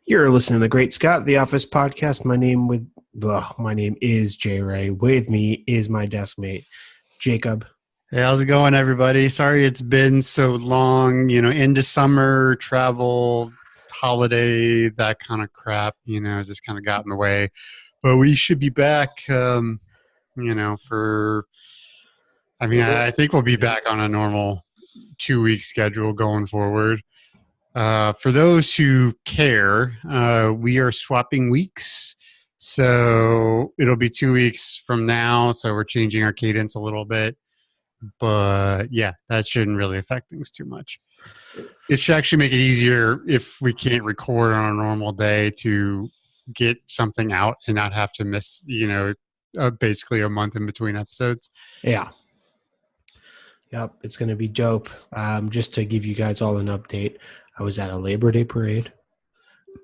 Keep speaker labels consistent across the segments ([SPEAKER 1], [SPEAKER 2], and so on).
[SPEAKER 1] You're listening to Great Scott, the Office Podcast. My name is Jay-Rey. With me is my desk mate, Jacob.
[SPEAKER 2] Hey, how's it going, everybody? Sorry it's been so long, into summer, travel, holiday, that kind of crap, just kind of got in the way. But we should be back, I think we'll be back on a normal 2-week schedule going forward. For those who care, we are swapping weeks. So it'll be 2 weeks from now. So we're changing our cadence a little bit. But yeah, that shouldn't really affect things too much. It should actually make it easier if we can't record on a normal day to get something out and not have to miss, basically a month in between episodes.
[SPEAKER 1] Yeah. Yep, it's going to be dope. Just to give you guys all an update, I was at a Labor Day parade.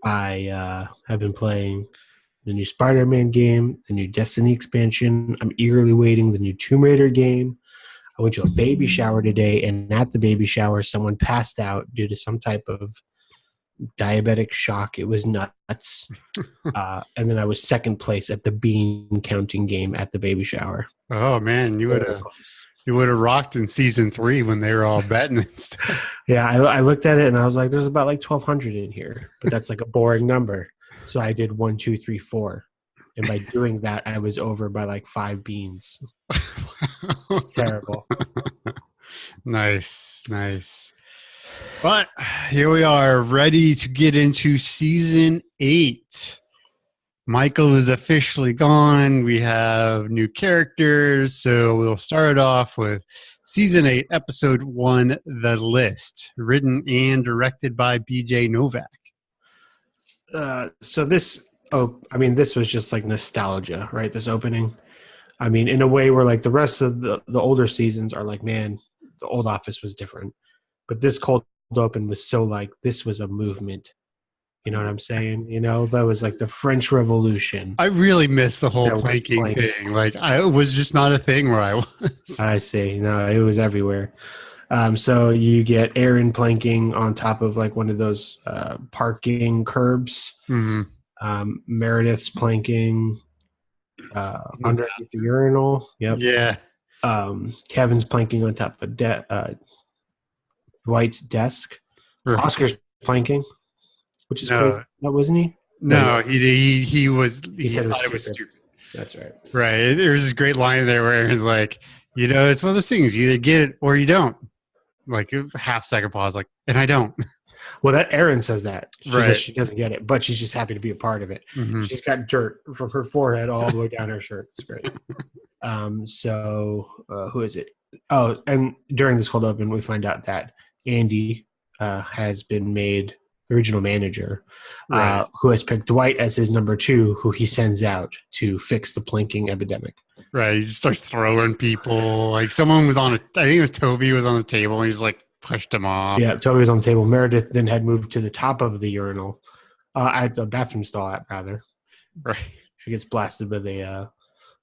[SPEAKER 1] I have been playing the new Spider-Man game, the new Destiny expansion. I'm eagerly waiting the new Tomb Raider game. I went to a baby shower today, and at the baby shower, someone passed out due to some type of diabetic shock. It was nuts. And then I was second place at the bean counting game at the baby shower.
[SPEAKER 2] Oh man, you would have rocked in season 3 when they were all betting and stuff.
[SPEAKER 1] Yeah, I looked at it and I was like, "There's about like 1,200 in here," but that's like a boring number. So I did 1, 2, 3, 4. And by doing that, I was over by like 5 beans. It's terrible.
[SPEAKER 2] Nice. But here we are, ready to get into season 8. Michael is officially gone. We have new characters. So we'll start off with season 8, episode 1, The List, written and directed by BJ Novak.
[SPEAKER 1] This was just like nostalgia, right? This opening. I mean, in a way where like the rest of the older seasons are like, man, the old Office was different. But this cold open was so like, this was a movement. You know what I'm saying? That was like the French Revolution.
[SPEAKER 2] I really miss the whole planking thing. Like, it was just not a thing where I was.
[SPEAKER 1] I see. No, it was everywhere. So you get Aaron planking on top of like one of those parking curbs.
[SPEAKER 2] Mm-hmm.
[SPEAKER 1] Meredith's planking underneath the urinal. Yep.
[SPEAKER 2] Yeah.
[SPEAKER 1] Kevin's planking on top of Dwight's desk. Right. Oscar's planking, which is crazy. No, wasn't he?
[SPEAKER 2] No, he was. He
[SPEAKER 1] said
[SPEAKER 2] thought it was stupid.
[SPEAKER 1] That's right.
[SPEAKER 2] Right. There's this great line there where Aaron's like, it's one of those things. You either get it or you don't. Like a half-second pause, like, and I don't.
[SPEAKER 1] Well, that Erin says that. She
[SPEAKER 2] right.
[SPEAKER 1] says she doesn't get it, but she's just happy to be a part of it.
[SPEAKER 2] Mm-hmm.
[SPEAKER 1] She's got dirt from her forehead all the way down her shirt. It's great. Who is it? Oh, and during this cold open, we find out that Andy has been made the regional manager,
[SPEAKER 2] right.
[SPEAKER 1] Who has picked Dwight as his number 2, who he sends out to fix the planking epidemic.
[SPEAKER 2] Right. He just starts throwing people. Like someone was I think it was Toby was on the table and he's like pushed him off.
[SPEAKER 1] Yeah, Toby was on the table. Meredith then had moved to the top of the urinal, at the bathroom stall, rather.
[SPEAKER 2] Right.
[SPEAKER 1] She gets blasted with a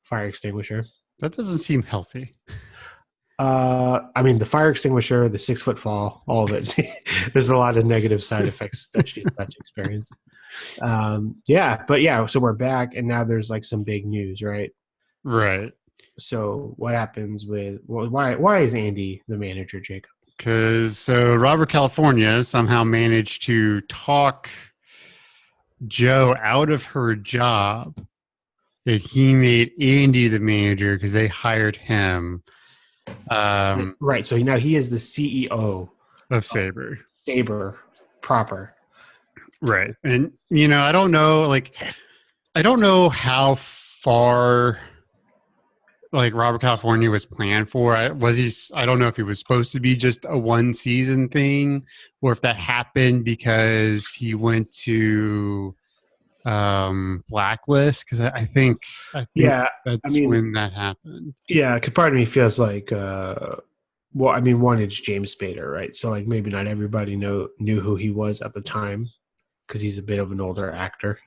[SPEAKER 1] fire extinguisher.
[SPEAKER 2] That doesn't seem healthy.
[SPEAKER 1] The fire extinguisher, the 6-foot fall, all of it. There's a lot of negative side effects that she's about to experience. So we're back, and now there's like some big news, right?
[SPEAKER 2] Right.
[SPEAKER 1] So what happens with why is Andy the manager, Jacob?
[SPEAKER 2] Because Robert California somehow managed to talk Joe out of her job, and he made Andy the manager because they hired him.
[SPEAKER 1] Right. So now he is the CEO
[SPEAKER 2] of Sabre.
[SPEAKER 1] Sabre proper.
[SPEAKER 2] Right. And I don't know how far like Robert California was planned for. I don't know if it was supposed to be just a 1-season thing or if that happened because he went to Blacklist, because I think when that happened.
[SPEAKER 1] Yeah, because part of me feels like one, it's James Spader, right? So like maybe not everybody knew who he was at the time because he's a bit of an older actor,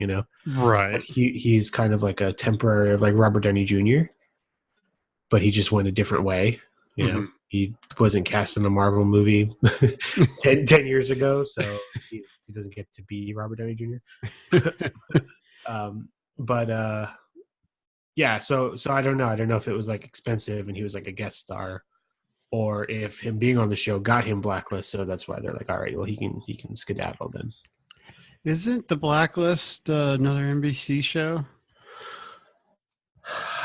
[SPEAKER 2] Right.
[SPEAKER 1] But he's kind of like a temporary, like Robert Downey Jr., but he just went a different way. He wasn't cast in a Marvel movie 10 years ago, so he doesn't get to be Robert Downey Jr. But yeah, so I don't know. I don't know if it was like expensive and he was like a guest star, or if him being on the show got him blacklist. So that's why they're like, all right, well, he can skedaddle then.
[SPEAKER 2] Isn't The Blacklist another NBC show?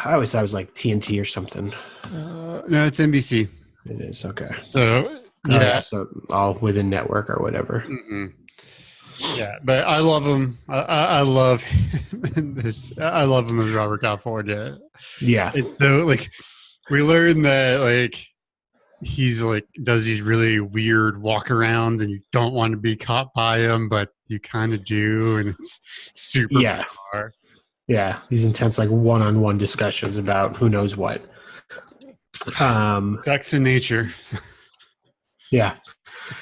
[SPEAKER 1] I always thought it was like TNT or something.
[SPEAKER 2] No, it's NBC.
[SPEAKER 1] It is, okay.
[SPEAKER 2] So
[SPEAKER 1] yeah, so all within network or whatever.
[SPEAKER 2] Mm-hmm. Yeah, but I love him. I love this. I love him as Robert California.
[SPEAKER 1] Yeah,
[SPEAKER 2] it's so like we learned that like he's like does these really weird walkarounds, and you don't want to be caught by him, but you kind of do, and it's super bizarre.
[SPEAKER 1] Yeah, these intense like one-on-one discussions about who knows what.
[SPEAKER 2] Sex in nature.
[SPEAKER 1] Yeah.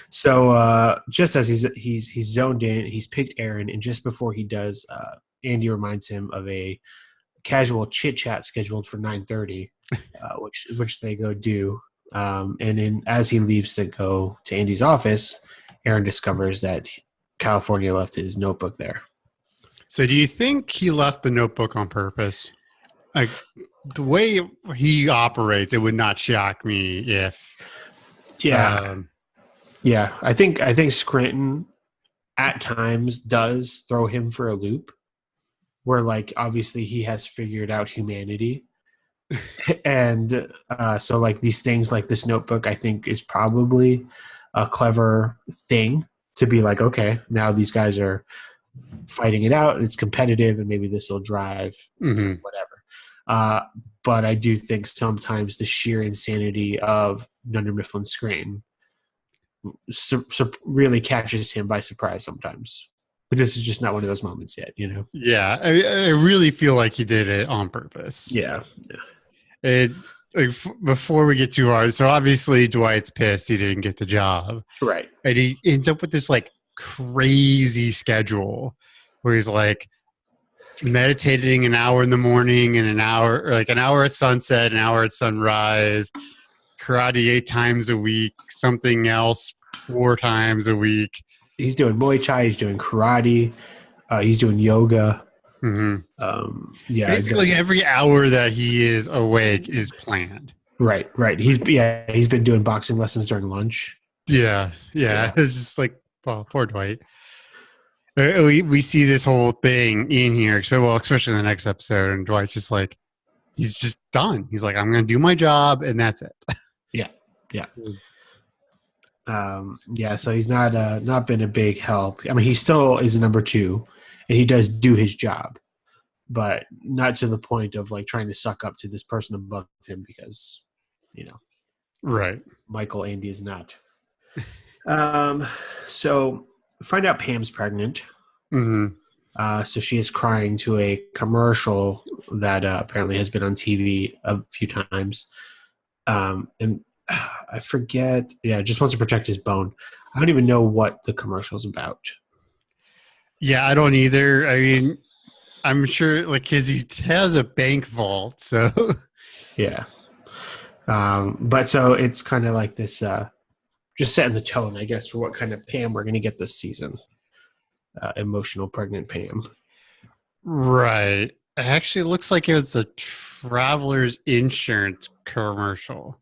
[SPEAKER 1] So just as he's zoned in, he's picked Aaron, and just before he does, Andy reminds him of a casual chit chat scheduled for 9:30, which they go do. And then as he leaves to go to Andy's office, Aaron discovers that California left his notebook there.
[SPEAKER 2] So do you think he left the notebook on purpose? Like the way he operates, it would not shock me if.
[SPEAKER 1] Yeah. I think Scranton at times does throw him for a loop, where like obviously he has figured out humanity. And so like these things like this notebook, I think, is probably a clever thing to be like, okay, now these guys are fighting it out, and it's competitive, and maybe this will drive whatever. But I do think sometimes the sheer insanity of Dunder Mifflin Scranton really catches him by surprise sometimes. But this is just not one of those moments yet, you know?
[SPEAKER 2] Yeah, I really feel like he did it on purpose.
[SPEAKER 1] Yeah.
[SPEAKER 2] Before we get too hard, so obviously Dwight's pissed he didn't get the job.
[SPEAKER 1] Right.
[SPEAKER 2] And he ends up with this like crazy schedule where he's like meditating an hour in the morning and an hour at sunset, an hour at sunrise, karate 8 times a week, something else 4 times a week.
[SPEAKER 1] He's doing Muay Thai, he's doing karate, he's doing yoga.
[SPEAKER 2] Mm-hmm. Basically every hour that he is awake is planned.
[SPEAKER 1] Right. He's been doing boxing lessons during lunch.
[SPEAKER 2] Yeah. It's just like, well, poor Dwight. We see this whole thing in here, especially in the next episode, and Dwight's just like, he's just done. He's like, I'm going to do my job, and that's it.
[SPEAKER 1] Yeah. So he's not been a big help. I mean, he still is a number 2, and he does do his job, but not to the point of like trying to suck up to this person above him because, you know,
[SPEAKER 2] right.
[SPEAKER 1] Michael Andy is not. So find out Pam's pregnant.
[SPEAKER 2] Mm-hmm.
[SPEAKER 1] So she is crying to a commercial that apparently has been on TV a few times. And I forget. Yeah, just wants to protect his bone. I don't even know what the commercial's about.
[SPEAKER 2] Yeah, I don't either. I mean, I'm sure like he has a bank vault, so
[SPEAKER 1] yeah. But so it's kind of like this, just setting the tone, I guess, for what kind of Pam we're going to get this season. Emotional pregnant Pam.
[SPEAKER 2] Right. It actually looks like it was a Travelers Insurance commercial.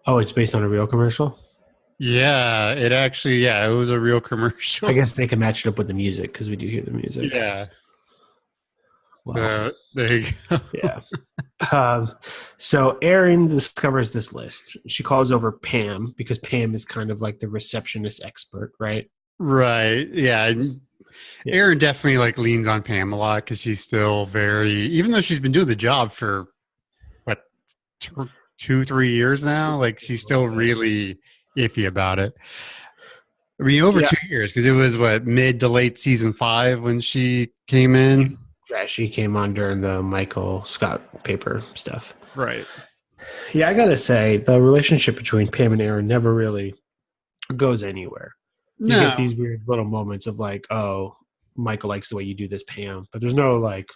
[SPEAKER 1] Oh, it's based on a real commercial?
[SPEAKER 2] Yeah, it was a real commercial.
[SPEAKER 1] I guess they can match it up with the music because we do hear the music.
[SPEAKER 2] Yeah.
[SPEAKER 1] Wow.
[SPEAKER 2] So, there you go.
[SPEAKER 1] Yeah. So Erin discovers this list. She calls over Pam because Pam is kind of like the receptionist expert, right?
[SPEAKER 2] Right. Yeah. Erin definitely like leans on Pam a lot because she's still even though she's been doing the job for what 2-3 years now, like she's still really iffy about it. I mean, over 2 years because it was mid to late season 5 when she came in.
[SPEAKER 1] Yeah, she came on during the Michael Scott paper stuff.
[SPEAKER 2] Right.
[SPEAKER 1] Yeah, I gotta say the relationship between Pam and Erin never really goes anywhere. You get these weird little moments of like, oh, Michael likes the way you do this, Pam, but there's no like,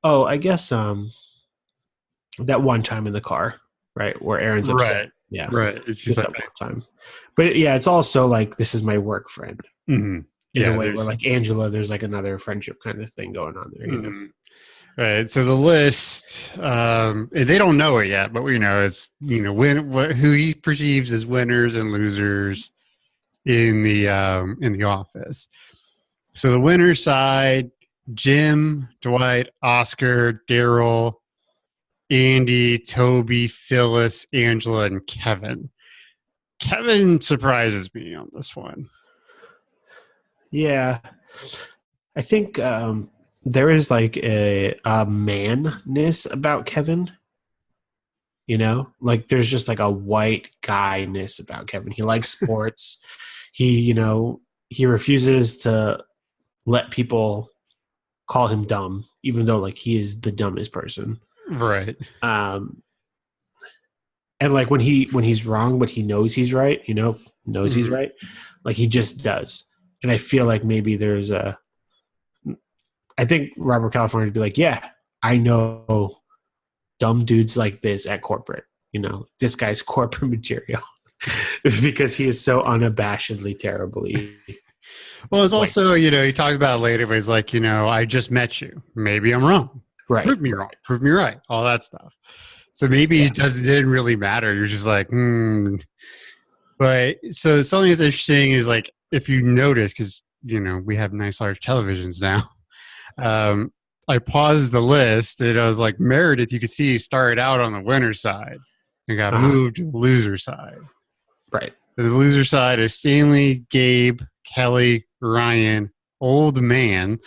[SPEAKER 1] oh, I guess that one time in the car, right, where Erin's upset.
[SPEAKER 2] Right.
[SPEAKER 1] Yeah.
[SPEAKER 2] Right. She's
[SPEAKER 1] just that one time. But yeah, it's also like, this is my work friend.
[SPEAKER 2] Mm-hmm.
[SPEAKER 1] in a
[SPEAKER 2] Yeah,
[SPEAKER 1] way where
[SPEAKER 2] there's
[SPEAKER 1] like Angela, there's like another friendship kind of thing going on there, you know?
[SPEAKER 2] mhm. Right. So the list, and they don't know it yet, but we know it's who he perceives as winners and losers in the office. So the winner side: Jim, Dwight, Oscar, Daryl, Andy, Toby, Phyllis, Angela, and Kevin. Kevin surprises me on this one.
[SPEAKER 1] Yeah. I think there is like a manness about Kevin, you know? Like there's just like a white guyness about Kevin. He likes sports. He refuses to let people call him dumb, even though like he is the dumbest person.
[SPEAKER 2] Right.
[SPEAKER 1] Um, and like when he's wrong, but he knows he's right, knows he's
[SPEAKER 2] Mhm.
[SPEAKER 1] right, like he just does. And I feel like maybe I think Robert California would be like, yeah, I know dumb dudes like this at corporate. This guy's corporate material because he is so unabashedly terribly
[SPEAKER 2] Well, it's
[SPEAKER 1] white.
[SPEAKER 2] also, he talks about it later, but he's like, I just met you. Maybe I'm wrong.
[SPEAKER 1] Right,
[SPEAKER 2] Prove me wrong.
[SPEAKER 1] right.
[SPEAKER 2] Prove me right. All that stuff. So maybe
[SPEAKER 1] Yeah.
[SPEAKER 2] it didn't really matter. You're just like, hmm. But so something that's interesting is like, if you notice, because, we have nice large televisions now. Um, I paused the list and I was like, Meredith, you could see he started out on the winner side and got
[SPEAKER 1] Uh-huh.
[SPEAKER 2] moved to the loser side.
[SPEAKER 1] Right.
[SPEAKER 2] The loser side is Stanley, Gabe, Kelly, Ryan, Old Man,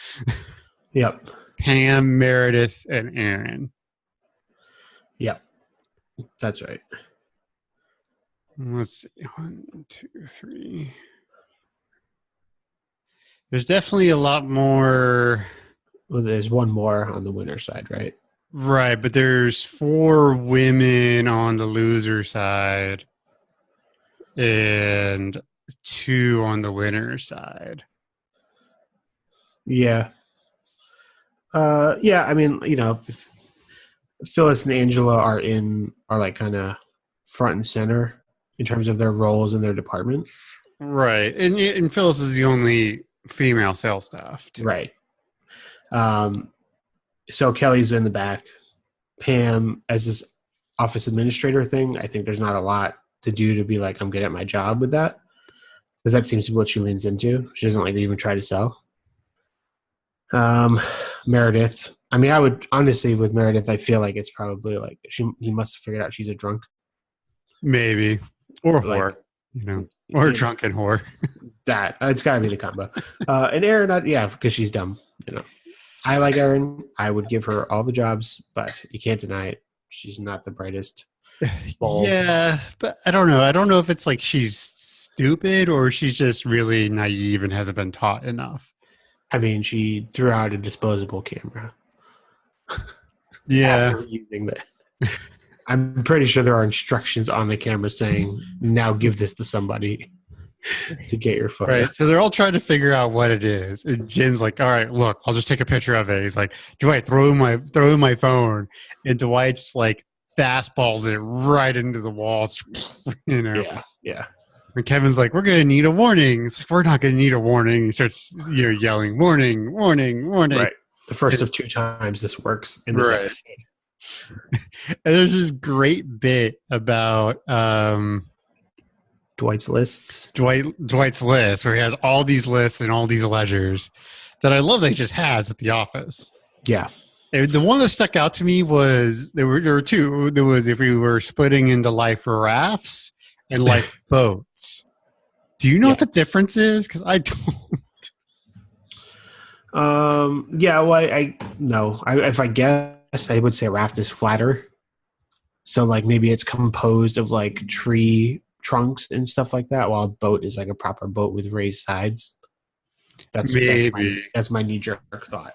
[SPEAKER 1] Yep.
[SPEAKER 2] Pam, Meredith, and Aaron.
[SPEAKER 1] Yep. That's right.
[SPEAKER 2] Let's see. 1, 2, 3. There's definitely a lot more.
[SPEAKER 1] Well, there's one more on the winner side, right?
[SPEAKER 2] Right, but there's 4 women on the loser side and 2 on the winner side.
[SPEAKER 1] Yeah. Yeah. I mean, if Phyllis and Angela are like kind of front and center in terms of their roles in their department.
[SPEAKER 2] Right, and Phyllis is the only female sales staff too.
[SPEAKER 1] Right. Um, so Kelly's in the back. Pam, as this office administrator thing, I think there's not a lot to do to be like, I'm good at my job with that. Because that seems to be what she leans into. She doesn't like even try to sell. Meredith. I mean, I would honestly with Meredith, I feel like it's probably like he must have figured out she's a drunk.
[SPEAKER 2] Maybe. Or a
[SPEAKER 1] Like,
[SPEAKER 2] whore, or a drunken whore.
[SPEAKER 1] that. It's got to be the combo. And Erin, yeah, because she's dumb. I like Erin. I would give her all the jobs, but you can't deny it. She's not the brightest bulb.
[SPEAKER 2] Yeah, but I don't know. I don't know if it's like she's stupid or she's just really naive and hasn't been taught enough.
[SPEAKER 1] I mean, she threw out a disposable camera
[SPEAKER 2] Yeah.
[SPEAKER 1] after using that. I'm pretty sure there are instructions on the camera saying, now give this to somebody to get your photo.
[SPEAKER 2] Right. So they're all trying to figure out what it is. And Jim's like, all right, look, I'll just take a picture of it. He's like, Dwight, throw in my phone. And Dwight's like fastballs it right into the walls.
[SPEAKER 1] Yeah, yeah.
[SPEAKER 2] And Kevin's like, we're gonna need a warning. It's like, we're not gonna need a warning. He starts yelling, warning, warning, warning.
[SPEAKER 1] Right. The first of 2 times this works in this episode.
[SPEAKER 2] And there's this great bit about
[SPEAKER 1] Dwight's lists.
[SPEAKER 2] Dwight's list where he has all these lists and all these ledgers that I love that he just has at the office.
[SPEAKER 1] Yeah.
[SPEAKER 2] And the one that stuck out to me was there were 2. There was if we were splitting into life rafts and life boats. Do you know what the difference is? Because I don't.
[SPEAKER 1] Yeah, well, I no. If I guess, I would say a raft is flatter. So like maybe it's composed of like tree trunks and stuff like that, while a boat is like a proper boat with raised sides. That's my knee jerk thought.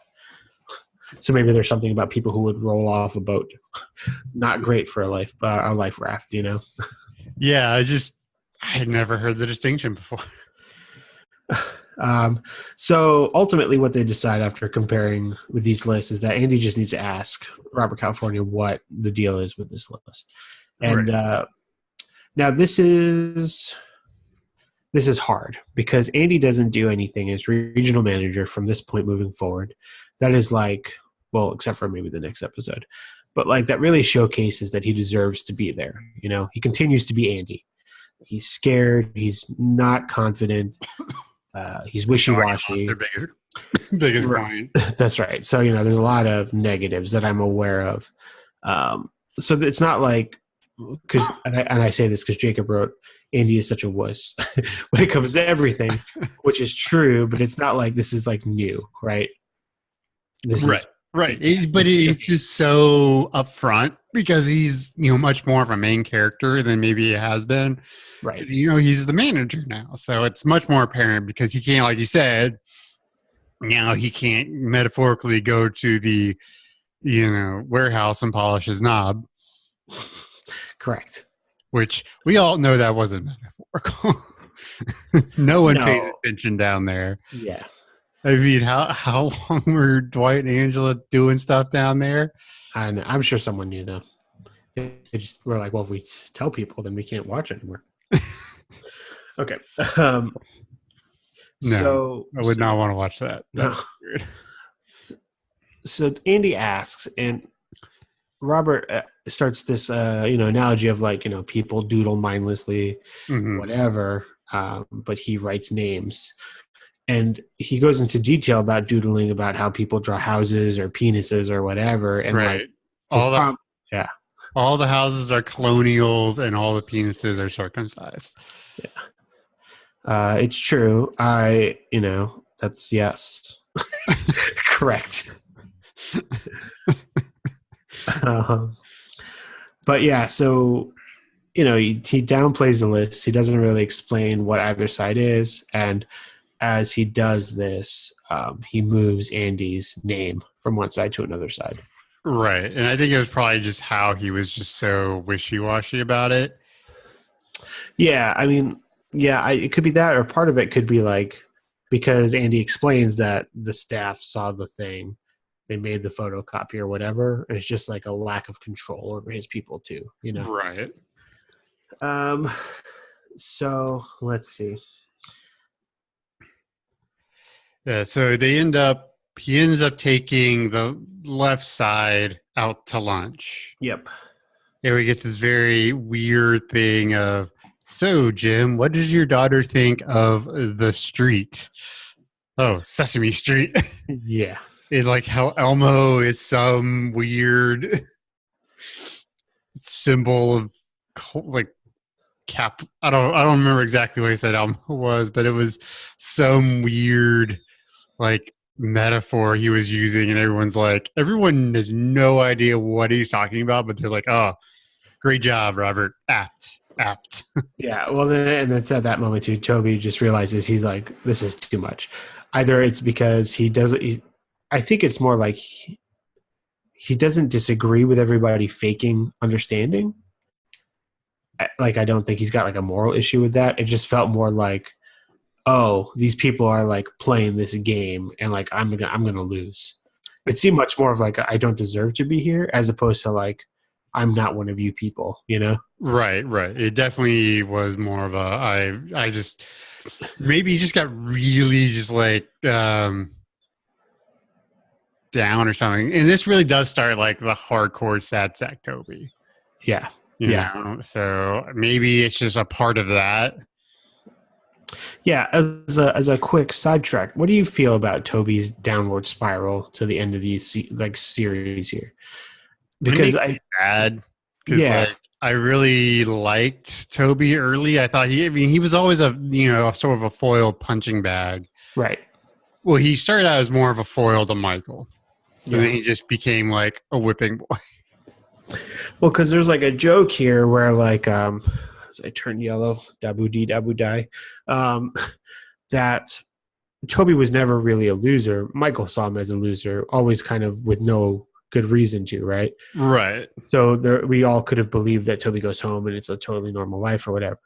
[SPEAKER 1] So maybe there's something about people who would roll off a boat. Not great for a life raft,
[SPEAKER 2] Yeah, I had never heard the distinction before.
[SPEAKER 1] So ultimately what they decide after comparing with these lists is that Andy just needs to ask Robert California what the deal is with this list. And now this is this is hard because Andy doesn't do anything as regional manager from this point moving forward. That is like, well, except for maybe the next episode, but like that really showcases that he deserves to be there. You know, he continues to be Andy. He's scared. He's not confident. He's wishy-washy.
[SPEAKER 2] Their biggest
[SPEAKER 1] Right.
[SPEAKER 2] client.
[SPEAKER 1] That's right. So, you know, there's a lot of negatives that I'm aware of. So it's not like, because, and I say this because Jacob wrote, Andy is such a wuss when it comes to everything, which is true, but it's not like this is like new, right? This
[SPEAKER 2] Right.
[SPEAKER 1] is
[SPEAKER 2] Right. But he's just so upfront because he's, much more of a main character than maybe he has been.
[SPEAKER 1] right.
[SPEAKER 2] He's the manager now. So it's much more apparent because he can't, like you said, now he can't metaphorically go to the, warehouse and polish his knob.
[SPEAKER 1] Correct.
[SPEAKER 2] Which we all know that wasn't metaphorical. No one pays attention down there.
[SPEAKER 1] Yeah.
[SPEAKER 2] I mean, how long were Dwight and Angela doing stuff down there?
[SPEAKER 1] And I'm sure someone knew though. They just were like, well, if we tell people, then we can't watch anymore. Okay.
[SPEAKER 2] No, I would not want to watch that.
[SPEAKER 1] No. So Andy asks, and Robert starts this, analogy of like, people doodle mindlessly, whatever, but he writes names. And he goes into detail about doodling, about how people draw houses or penises or whatever. And
[SPEAKER 2] right.
[SPEAKER 1] like,
[SPEAKER 2] all the houses are colonials and all the penises are circumcised.
[SPEAKER 1] Yeah. It's true. That's yes. Correct. But yeah, so he downplays the list. He doesn't really explain what either side is, and as he does this, he moves Andy's name from one side to another side.
[SPEAKER 2] Right, and I think it was probably just how he was just so wishy-washy about it.
[SPEAKER 1] Yeah, I mean, it could be that, or part of it could be like because Andy explains that the staff saw the thing. They made the photocopy or whatever. And it's just like a lack of control over his people too,
[SPEAKER 2] Right.
[SPEAKER 1] So let's see.
[SPEAKER 2] Yeah, so he ends up taking the left side out to lunch.
[SPEAKER 1] Yep.
[SPEAKER 2] And we get this very weird thing of, so Jim, what does your daughter think of the street? Oh, Sesame Street.
[SPEAKER 1] Yeah.
[SPEAKER 2] It's like how Elmo is some weird symbol of like cap. I don't remember exactly what he said Elmo was, but it was some weird like metaphor he was using, and everyone has no idea what he's talking about, but they're like, "Oh, great job, Robert! Apt."
[SPEAKER 1] Yeah. Well, and it's at that moment too. Toby just realizes he's like, "This is too much." Either it's because he doesn't. I think it's more like he doesn't disagree with everybody faking understanding. Like, I don't think he's got like a moral issue with that. It just felt more like, oh, these people are like playing this game and like I'm gonna lose. It seemed much more of like I don't deserve to be here as opposed to like I'm not one of you people,
[SPEAKER 2] Right. It definitely was more of a I just maybe he just got really just like down or something. And this really does start like the hardcore sad sack Toby.
[SPEAKER 1] Yeah.
[SPEAKER 2] You know? So maybe it's just a part of that.
[SPEAKER 1] Yeah, as a quick sidetrack, what do you feel about Toby's downward spiral to the end of the series here? Because
[SPEAKER 2] bad. Because I really liked Toby early. I thought he was always a sort of a foil punching bag.
[SPEAKER 1] Right.
[SPEAKER 2] Well, he started out as more of a foil to Michael. And then he just became like a whipping boy.
[SPEAKER 1] Well, because there's like a joke here where like as I turn yellow, dabu dee dabu die, that Toby was never really a loser. Michael saw him as a loser, always kind of with no good reason to, right?
[SPEAKER 2] Right.
[SPEAKER 1] So we all could have believed that Toby goes home and it's a totally normal life or whatever.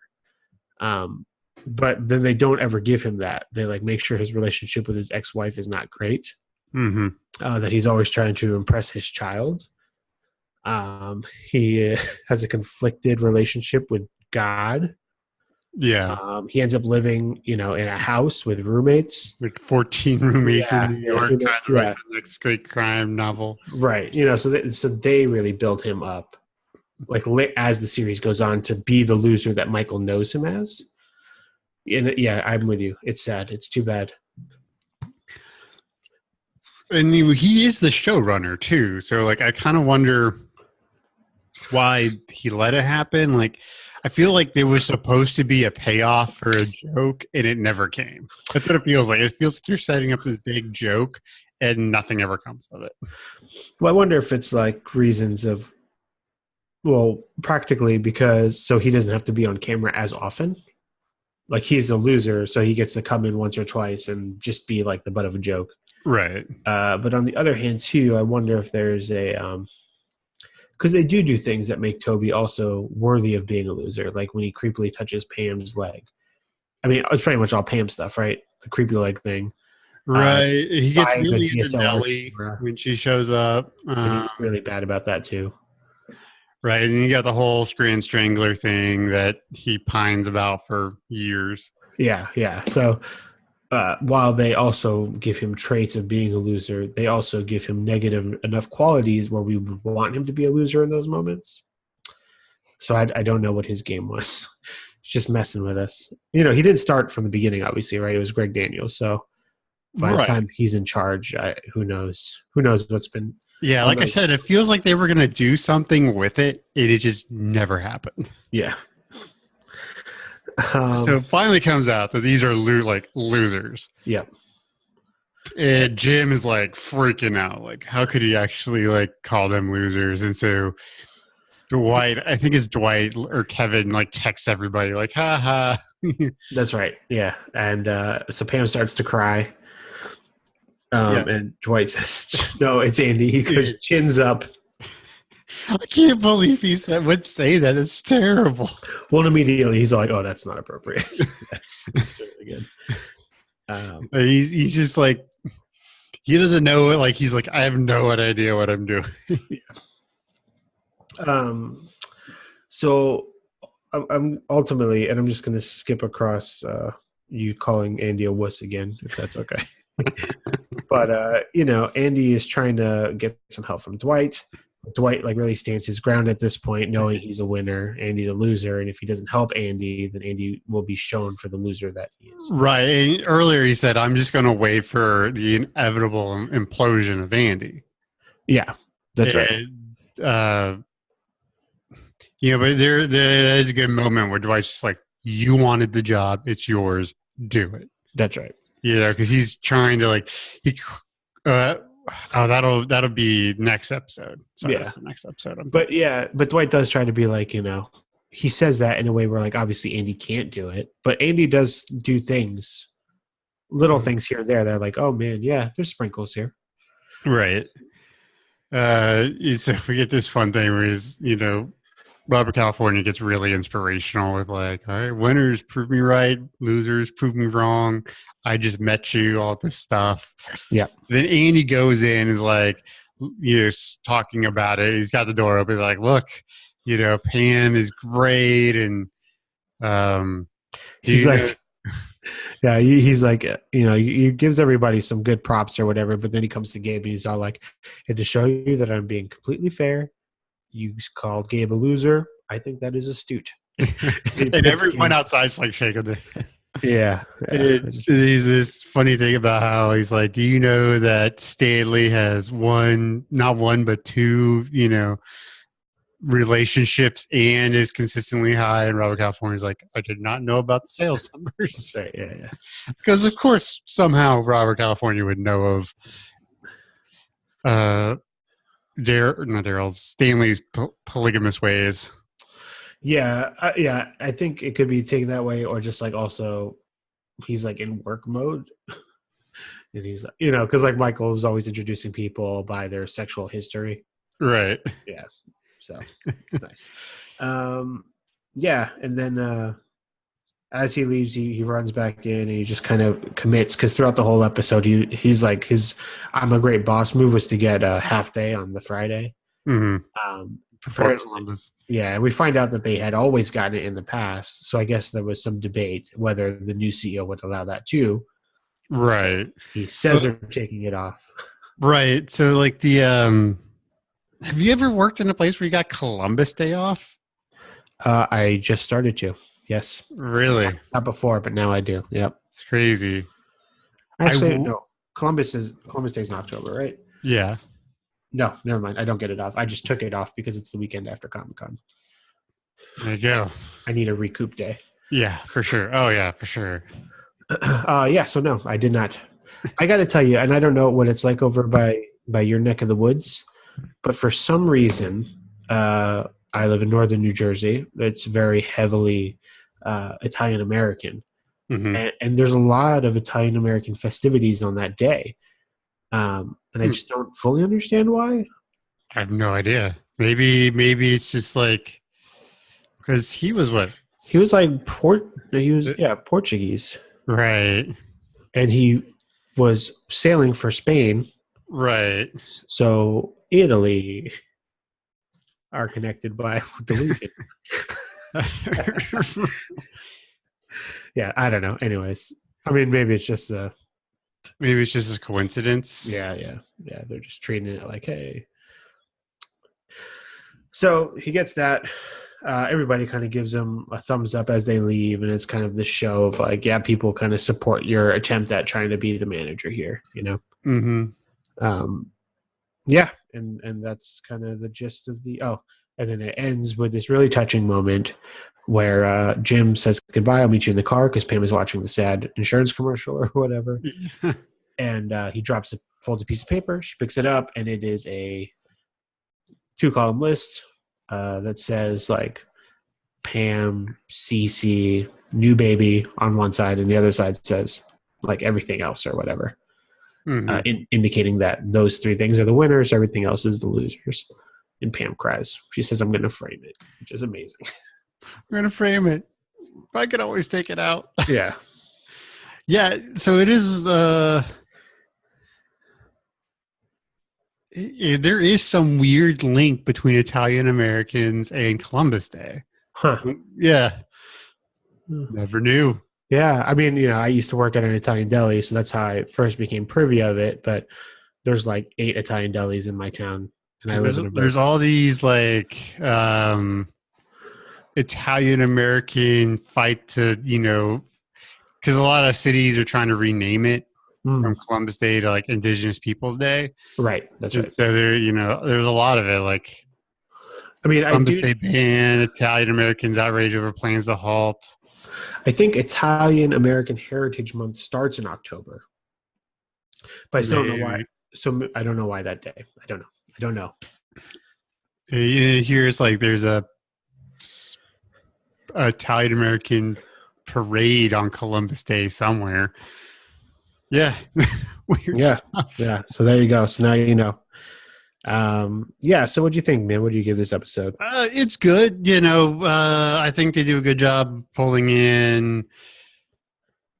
[SPEAKER 1] But then they don't ever give him that. They like make sure his relationship with his ex-wife is not great.
[SPEAKER 2] Mm-hmm.
[SPEAKER 1] That he's always trying to impress his child. He has a conflicted relationship with God.
[SPEAKER 2] Yeah.
[SPEAKER 1] He ends up living, in a house with roommates.
[SPEAKER 2] Like 14 roommates in
[SPEAKER 1] Yeah,
[SPEAKER 2] New
[SPEAKER 1] yeah,
[SPEAKER 2] York trying to write
[SPEAKER 1] yeah,
[SPEAKER 2] the next great crime novel.
[SPEAKER 1] right. So they really build him up, like as the series goes on, to be the loser that Michael knows him as. And yeah, I'm with you. It's sad. It's too bad.
[SPEAKER 2] And he is the showrunner too. So like I kind of wonder why he let it happen. Like I feel like there was supposed to be a payoff for a joke and it never came. That's what it feels like. It feels like you're setting up this big joke and nothing ever comes of it.
[SPEAKER 1] Well, I wonder if it's like reasons of, well, practically because so he doesn't have to be on camera as often. Like he's a loser, so he gets to come in once or twice and just be like the butt of a joke.
[SPEAKER 2] Right.
[SPEAKER 1] But on the other hand, too, I wonder if there's a because they do things that make Toby also worthy of being a loser, like when he creepily touches Pam's leg. I mean, it's pretty much all Pam stuff, right? The creepy leg thing.
[SPEAKER 2] Right. He gets
[SPEAKER 1] Buying the
[SPEAKER 2] really into
[SPEAKER 1] DSLR
[SPEAKER 2] Nelly
[SPEAKER 1] camera,
[SPEAKER 2] when she shows up.
[SPEAKER 1] and he's really bad about that too.
[SPEAKER 2] Right. And you got the whole Screen Strangler thing that he pines about for years.
[SPEAKER 1] Yeah, yeah. So while they also give him traits of being a loser, they also give him negative enough qualities where we would want him to be a loser in those moments. So I don't know what his game was. He's just messing with us. He didn't start from the beginning, obviously, right? It was Greg Daniels. So by the time he's in charge, who knows? Who knows what's been?
[SPEAKER 2] Yeah, like I said, it feels like they were going to do something with it. It just never happened.
[SPEAKER 1] Yeah.
[SPEAKER 2] So it finally comes out that these are losers.
[SPEAKER 1] Yeah.
[SPEAKER 2] And Jim is like freaking out. Like, how could he actually like call them losers? And so Dwight, I think it's Dwight or Kevin, like texts everybody like, ha ha.
[SPEAKER 1] That's right. Yeah. And so Pam starts to cry. And Dwight says, no, it's Andy. He goes, chins up.
[SPEAKER 2] I can't believe he would say that. It's terrible.
[SPEAKER 1] Well, immediately he's like, oh, that's not appropriate. That's really good.
[SPEAKER 2] He's just like, he doesn't know it. Like, he's like, I have no idea what I'm doing.
[SPEAKER 1] So I'm ultimately, and I'm just going to skip across you calling Andy a wuss again, if that's okay. But Andy is trying to get some help from Dwight. Dwight like really stands his ground at this point, knowing he's a winner, Andy's a loser, and if he doesn't help Andy, then Andy will be shown for the loser that he is.
[SPEAKER 2] Right. And earlier he said, I'm just going to wait for the inevitable implosion of Andy.
[SPEAKER 1] Yeah, that's right.
[SPEAKER 2] But there is a good moment where Dwight's just like, you wanted the job, it's yours, do it.
[SPEAKER 1] That's right.
[SPEAKER 2] Because he's trying to that'll be next episode. Sorry, that's the next episode.
[SPEAKER 1] But Dwight does try to be like, he says that in a way where like obviously Andy can't do it, but Andy does do things, little things here and there. They're like, oh man, yeah, there's sprinkles here.
[SPEAKER 2] Right. So we get this fun thing where he's, Robert California gets really inspirational with like, all right, winners prove me right, losers prove me wrong. I just met you, all this stuff.
[SPEAKER 1] Yeah.
[SPEAKER 2] Then Andy goes in, is like, talking about it. He's got the door open. He's like, look, Pam is great, and
[SPEAKER 1] he's like, yeah, he's like, he gives everybody some good props or whatever, but then he comes to Gabe and he's all like, and to show you that I'm being completely fair, you called Gabe a loser. I think that is astute.
[SPEAKER 2] And everyone outside's like shaking their head.
[SPEAKER 1] Yeah.
[SPEAKER 2] There's this funny thing about how he's like, do you know that Stanley has not one, but two, relationships and is consistently high? And Robert California's like, I did not know about the sales numbers.
[SPEAKER 1] Right, yeah.
[SPEAKER 2] Because of course, somehow Robert California would know of Stanley's polygamous ways.
[SPEAKER 1] Yeah, I think it could be taken that way, or just like also he's like in work mode, and he's because like Michael was always introducing people by their sexual history.
[SPEAKER 2] Right.
[SPEAKER 1] Yeah. So nice. Yeah, and then as he leaves, he runs back in and he just kind of commits because throughout the whole episode, he's like his "I'm a great boss" move was to get a half day on the Friday.
[SPEAKER 2] Mm-hmm. before
[SPEAKER 1] apparently,
[SPEAKER 2] Columbus.
[SPEAKER 1] yeah, we find out that they had always gotten it in the past. So I guess there was some debate whether the new CEO would allow that too. So
[SPEAKER 2] Right.
[SPEAKER 1] he says they're taking it off.
[SPEAKER 2] Right. So like the have you ever worked in a place where you got Columbus Day off?
[SPEAKER 1] I just started to. Yes.
[SPEAKER 2] Really?
[SPEAKER 1] Not before, but now I do. Yep.
[SPEAKER 2] It's crazy.
[SPEAKER 1] Actually, no. Columbus Day's in October, right?
[SPEAKER 2] Yeah.
[SPEAKER 1] No, never mind. I don't get it off. I just took it off because it's the weekend after Comic Con.
[SPEAKER 2] There you go.
[SPEAKER 1] I need a recoup day.
[SPEAKER 2] Yeah, for sure. Oh yeah, for sure.
[SPEAKER 1] Yeah, so no, I did not. I got to tell you, and I don't know what it's like over by your neck of the woods, but for some reason, I live in northern New Jersey. It's very heavily Italian American,
[SPEAKER 2] Mm-hmm.
[SPEAKER 1] and there's a lot of Italian American festivities on that day, and I just don't fully understand why.
[SPEAKER 2] I have no idea. Maybe it's just like because he was what?
[SPEAKER 1] He was like Portuguese,
[SPEAKER 2] Right.
[SPEAKER 1] and he was sailing for Spain,
[SPEAKER 2] Right.
[SPEAKER 1] so Italy are connected by the region. Yeah, I don't know. Anyways, I mean, maybe it's just
[SPEAKER 2] Maybe it's just a coincidence.
[SPEAKER 1] yeah. They're just treating it like, hey. So he gets that. Everybody kind of gives him a thumbs up as they leave, and it's kind of this show of like, yeah, people kind of support your attempt at trying to be the manager here, you know.
[SPEAKER 2] Mm-hmm.
[SPEAKER 1] Yeah, and that's kind of the gist of the. Oh, and then it ends with this really touching moment where Jim says goodbye. I'll meet you in the car because Pam is watching the sad insurance commercial or whatever. And he drops a folded piece of paper. She picks it up, and it is a 2-column list that says like Pam, Cece, new baby on one side, and the other side says like everything else or whatever, indicating that those 3 things are the winners, everything else is the losers. And Pam cries. She says, "I'm going to frame it," which is amazing.
[SPEAKER 2] I'm gonna frame it. I could always take it out.
[SPEAKER 1] Yeah.
[SPEAKER 2] Yeah. So it is. There is some weird link between Italian Americans and Columbus Day.
[SPEAKER 1] Huh.
[SPEAKER 2] Yeah. Never knew.
[SPEAKER 1] Yeah. I mean, I used to work at an Italian deli, so that's how I first became privy of it. But there's like 8 Italian delis in my town, and I live in a
[SPEAKER 2] There's all these like Italian American fight to, because a lot of cities are trying to rename it from Columbus Day to like Indigenous Peoples Day.
[SPEAKER 1] Right. That's right.
[SPEAKER 2] So there's a lot of it. Like,
[SPEAKER 1] I mean,
[SPEAKER 2] Columbus Day ban, Italian Americans outrage over plans to halt.
[SPEAKER 1] I think Italian American Heritage Month starts in October, but I still don't know why. So I don't know why that day. I don't know.
[SPEAKER 2] Here it's like there's a Italian American parade on Columbus Day somewhere. Yeah. Weird stuff.
[SPEAKER 1] Yeah. So there you go. So now you know. Yeah. So what do you think, man? What do you give this episode?
[SPEAKER 2] It's good. I think they do a good job pulling in,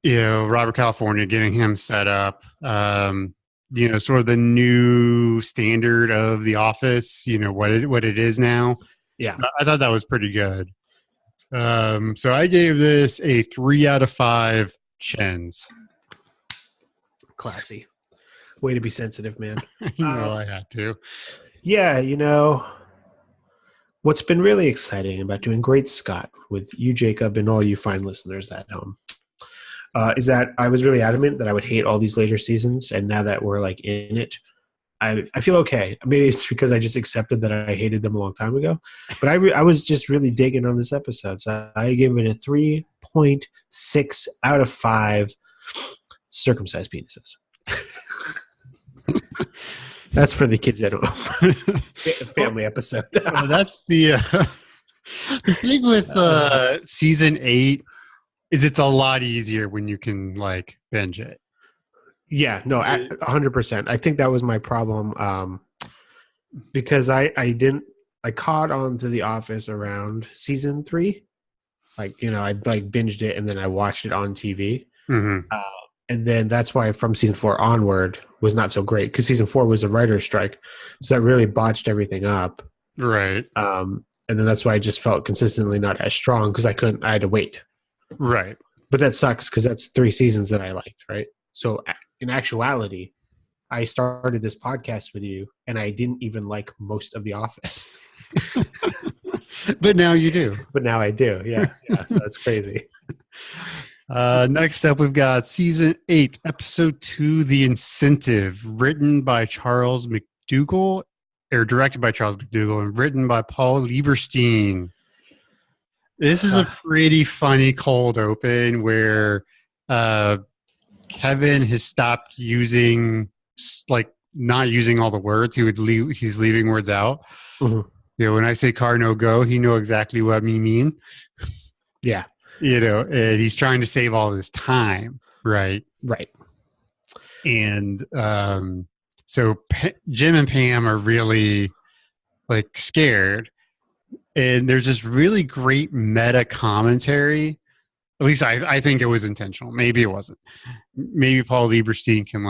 [SPEAKER 2] Robert California, getting him set up. Sort of the new standard of The Office, what it is now.
[SPEAKER 1] Yeah.
[SPEAKER 2] So I thought that was pretty good. So I gave this a 3 out of 5 chens.
[SPEAKER 1] Classy. Way to be sensitive, man.
[SPEAKER 2] I had to.
[SPEAKER 1] Yeah, what's been really exciting about doing Great Scott with you, Jacob, and all you fine listeners at home is that I was really adamant that I would hate all these later seasons, and now that we're like in it, I feel okay. Maybe it's because I just accepted that I hated them a long time ago, but I was just really digging on this episode, so I gave it a 3.6 out of 5 circumcised penises. That's for the kids at home. Family episode.
[SPEAKER 2] That's the thing with season 8 is it's a lot easier when you can like binge it.
[SPEAKER 1] Yeah, no, 100%. I think that was my problem because I caught on to The Office around season 3. Like, I like binged it and then I watched it on TV.
[SPEAKER 2] Mm-hmm.
[SPEAKER 1] And then that's why from season 4 onward was not so great because season 4 was a writer's strike. So that really botched everything up.
[SPEAKER 2] Right.
[SPEAKER 1] And then that's why I just felt consistently not as strong because I had to wait.
[SPEAKER 2] Right.
[SPEAKER 1] But that sucks because that's 3 seasons that I liked, right? So in actuality, I started this podcast with you and I didn't even like most of The Office.
[SPEAKER 2] But now you do.
[SPEAKER 1] But now I do. Yeah. Yeah. So it's crazy.
[SPEAKER 2] Next up, we've got season 8, episode 2, The Incentive, written by Charles McDougall, or directed by Charles McDougall, and written by Paul Lieberstein. This is a pretty funny cold open where Kevin has stopped using, like, not using all the words. He's leaving words out.
[SPEAKER 1] Mm-hmm.
[SPEAKER 2] When I say car no go, he know exactly what me mean.
[SPEAKER 1] Yeah.
[SPEAKER 2] And he's trying to save all this time, right?
[SPEAKER 1] Right.
[SPEAKER 2] And so Jim and Pam are really like scared, and there's this really great meta commentary. At least I think it was intentional. Maybe it wasn't. Maybe Paul Lieberstein can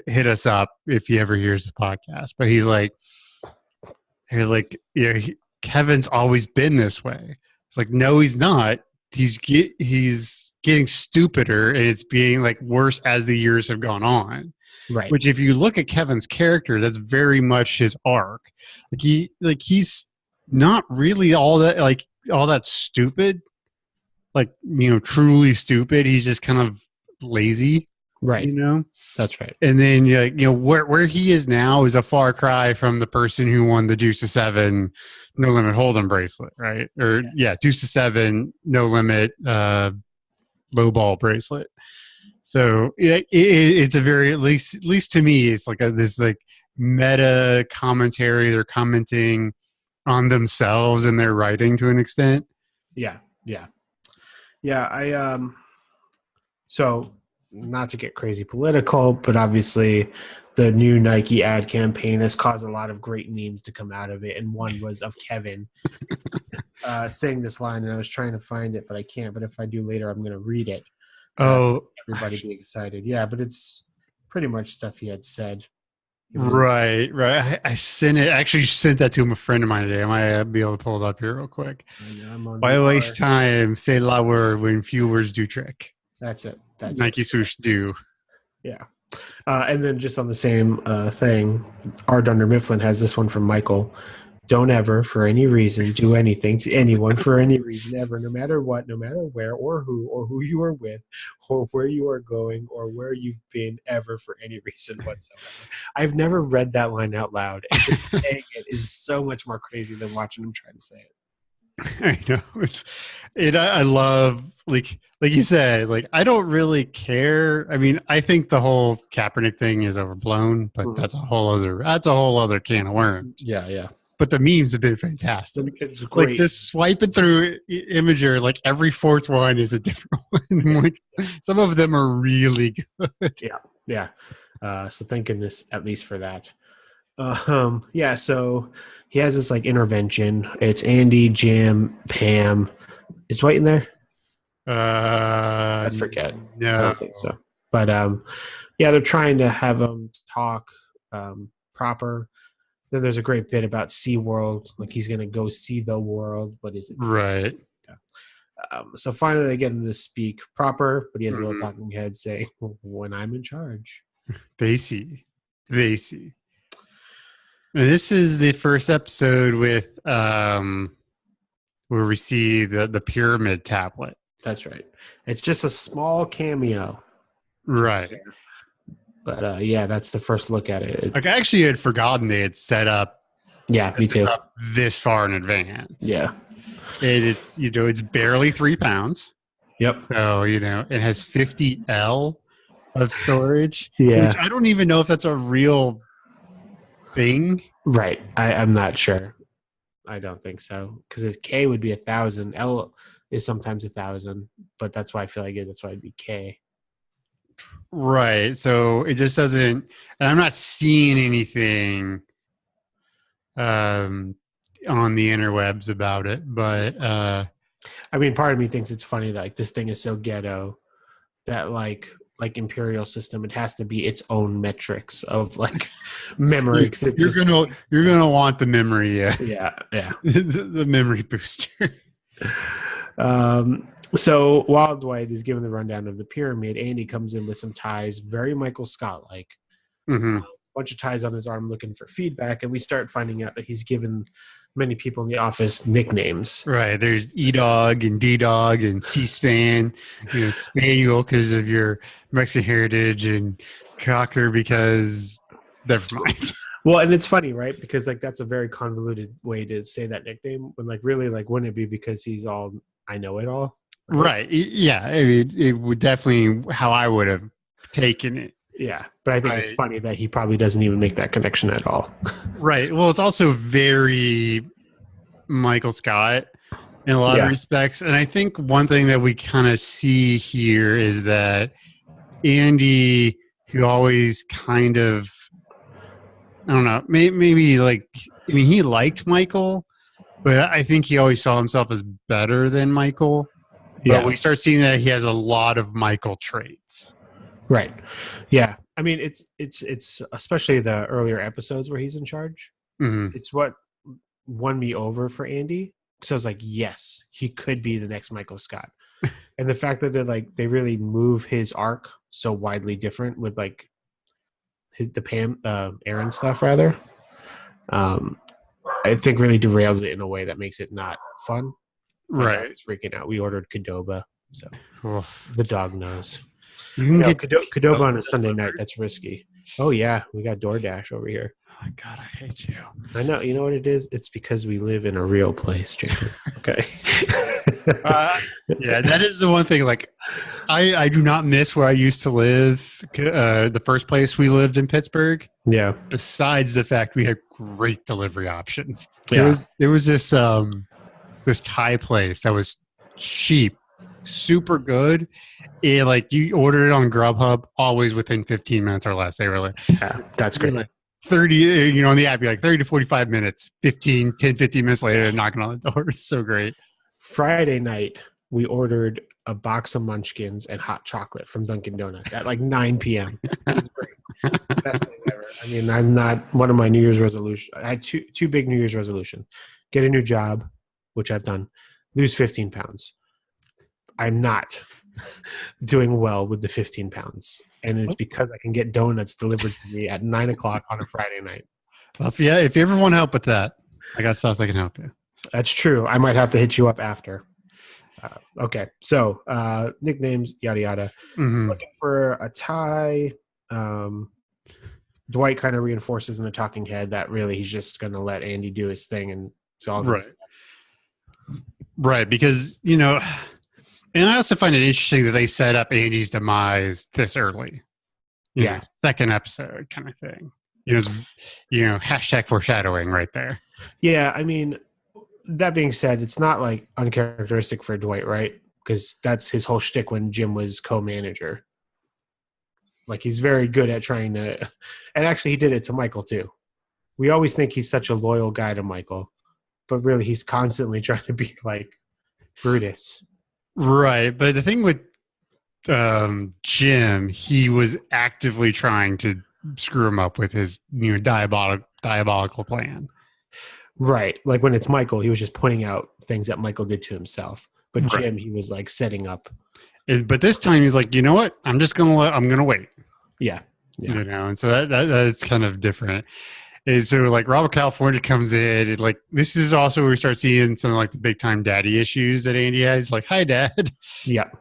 [SPEAKER 2] hit us up if he ever hears the podcast. But he's like, Kevin's always been this way. It's like, no, he's not. He's getting stupider, and it's being like worse as the years have gone on.
[SPEAKER 1] Right.
[SPEAKER 2] Which, if you look at Kevin's character, that's very much his arc. He's not really all that stupid. Truly stupid. He's just kind of lazy.
[SPEAKER 1] Right. That's right.
[SPEAKER 2] And then where he is now is a far cry from the person who won the Deuce to 7 No Limit Hold'em bracelet, right? Or Deuce to 7 No Limit low ball bracelet. So it's a very, at least to me, it's like this like meta commentary. They're commenting on themselves and their writing to an extent.
[SPEAKER 1] Yeah. So not to get crazy political, but obviously the new Nike ad campaign has caused a lot of great memes to come out of it. And one was of Kevin saying this line, and I was trying to find it, but I can't. But if I do later, I'm going to read it. Everybody be excited. Yeah, but it's pretty much stuff he had said.
[SPEAKER 2] Right. I sent it. Actually, sent that to a friend of mine today. I might be able to pull it up here real quick. Why waste time? Say la word when few words do trick.
[SPEAKER 1] That's it.
[SPEAKER 2] Nike swoosh do.
[SPEAKER 1] Yeah. And then just on the same thing, R. Dunder Mifflin has this one from Michael. Don't ever, for any reason, do anything to anyone for any reason ever, no matter what, no matter where or who you are with, or where you are going, or where you've been ever for any reason whatsoever. I've never read that line out loud. And just saying it is so much more crazy than watching him try to say it.
[SPEAKER 2] I know. I love, like you said, like, I don't really care. I mean, I think the whole Kaepernick thing is overblown, but that's a whole other can of worms.
[SPEAKER 1] Yeah.
[SPEAKER 2] But the memes have been fantastic.
[SPEAKER 1] It's great.
[SPEAKER 2] Like, just swiping through Imager, like every fourth one is a different one. Like, some of them are really good.
[SPEAKER 1] Yeah. So thank goodness at least for that. So he has this like intervention. It's Andy, Jim, Pam. Is Dwight in there? I forget.
[SPEAKER 2] No,
[SPEAKER 1] I don't think so. But they're trying to have him talk proper. Then there's a great bit about SeaWorld, like he's going to go see the world. What is it?
[SPEAKER 2] Right.
[SPEAKER 1] Yeah. So finally they get him to speak proper, but he has a little talking head saying, "When I'm in charge."
[SPEAKER 2] They see. And this is the first episode with where we see the pyramid tablet.
[SPEAKER 1] That's right. It's just a small cameo.
[SPEAKER 2] Right.
[SPEAKER 1] But that's the first look at it.
[SPEAKER 2] Like, I actually had forgotten they had set up.
[SPEAKER 1] Yeah, me too.
[SPEAKER 2] This far in advance.
[SPEAKER 1] Yeah.
[SPEAKER 2] It's it's barely 3 pounds.
[SPEAKER 1] Yep.
[SPEAKER 2] So it has 50 L of storage.
[SPEAKER 1] Yeah.
[SPEAKER 2] Which I don't even know if that's a real thing.
[SPEAKER 1] Right. I'm not sure. I don't think so, because K would be 1,000. L is sometimes 1,000, but that's why I feel like that's why it'd be K.
[SPEAKER 2] Right. So it just doesn't, and I'm not seeing anything on the interwebs about it, but
[SPEAKER 1] I mean, part of me thinks it's funny that like this thing is so ghetto that like like imperial system. It has to be its own metrics of like memory.
[SPEAKER 2] You're gonna want the memory,
[SPEAKER 1] yeah.
[SPEAKER 2] the memory booster.
[SPEAKER 1] So while Dwight is given the rundown of the pyramid, Andy comes in with some ties, very Michael Scott like.
[SPEAKER 2] Mm-hmm.
[SPEAKER 1] Bunch of ties on his arm looking for feedback, and we start finding out that he's given many people in the office nicknames.
[SPEAKER 2] Right. There's E-Dog and D-Dog and C-Span, Spaniel because of your Mexican heritage, and Cocker because never mind.
[SPEAKER 1] Well, and it's funny, right? Because like that's a very convoluted way to say that nickname when like really like wouldn't it be because he's all I know it all?
[SPEAKER 2] Right. Yeah. I mean, it would definitely how I would have taken it.
[SPEAKER 1] Yeah, but I think it's funny that he probably doesn't even make that connection at all.
[SPEAKER 2] Right. Well, it's also very Michael Scott in a lot of respects. And I think one thing that we kind of see here is that Andy, who always kind of, I don't know, maybe like, I mean, he liked Michael, but I think he always saw himself as better than Michael. But we start seeing that he has a lot of Michael traits.
[SPEAKER 1] Right. Yeah. I mean, it's especially the earlier episodes where he's in charge.
[SPEAKER 2] Mm-hmm.
[SPEAKER 1] It's what won me over for Andy. So I was like, yes, he could be the next Michael Scott. And the fact that they really move his arc so widely different with like the Aaron stuff rather, I think really derails it in a way that makes it not fun.
[SPEAKER 2] Right.
[SPEAKER 1] It's freaking out. We ordered Qdoba, so the dog knows.
[SPEAKER 2] You can get
[SPEAKER 1] Qdoba on a Sunday night. That's risky. Oh yeah, we got DoorDash over here.
[SPEAKER 2] Oh my God, I hate you.
[SPEAKER 1] I know. You know what it is? It's because we live in a real place, Jacob. Okay.
[SPEAKER 2] Yeah, that is the one thing. Like, I do not miss where I used to live. The first place we lived in Pittsburgh.
[SPEAKER 1] Yeah.
[SPEAKER 2] Besides the fact we had great delivery options,
[SPEAKER 1] Yeah.
[SPEAKER 2] there was this Thai place that was cheap, super good. And like you ordered it on Grubhub, always within 15 minutes or less. They were like,
[SPEAKER 1] Yeah, that's great.
[SPEAKER 2] Like 30, on the app, be like 30 to 45 minutes, 10, 15 minutes later, knocking on the door. It's so great.
[SPEAKER 1] Friday night, we ordered a box of Munchkins and hot chocolate from Dunkin' Donuts at like 9 p.m. It was great. Best thing ever. I mean, I'm not one of my New Year's resolutions. I had two big New Year's resolutions. Get a new job, which I've done. Lose 15 pounds. I'm not doing well with the 15 pounds. And it's because I can get donuts delivered to me at 9 o'clock on a Friday night.
[SPEAKER 2] Well, if you ever want help with that, I got stuff that can help you.
[SPEAKER 1] That's true. I might have to hit you up after. Okay. So nicknames, yada, yada.
[SPEAKER 2] Mm-hmm.
[SPEAKER 1] He's looking for a tie. Dwight kind of reinforces in the talking head that really he's just going to let Andy do his thing and it's all good.
[SPEAKER 2] Right. Because, and I also find it interesting that they set up Andy's demise this early. Second episode kind of thing. Hashtag foreshadowing right there.
[SPEAKER 1] Yeah. I mean, that being said, it's not like uncharacteristic for Dwight, right? Because that's his whole shtick when Jim was co-manager. Like he's very good at trying to, and actually he did it to Michael too. We always think he's such a loyal guy to Michael, but really he's constantly trying to be like Brutus.
[SPEAKER 2] Right. But the thing with Jim, he was actively trying to screw him up with his diabolical plan.
[SPEAKER 1] Right. Like when it's Michael, he was just pointing out things that Michael did to himself. But Jim, he was like setting up.
[SPEAKER 2] But this time he's like, you know what? I'm going to wait.
[SPEAKER 1] Yeah.
[SPEAKER 2] And so that's kind of different. And so like Robert California comes in and like, this is also where we start seeing some like the big time daddy issues that Andy has. Like, hi, Dad.
[SPEAKER 1] Yep.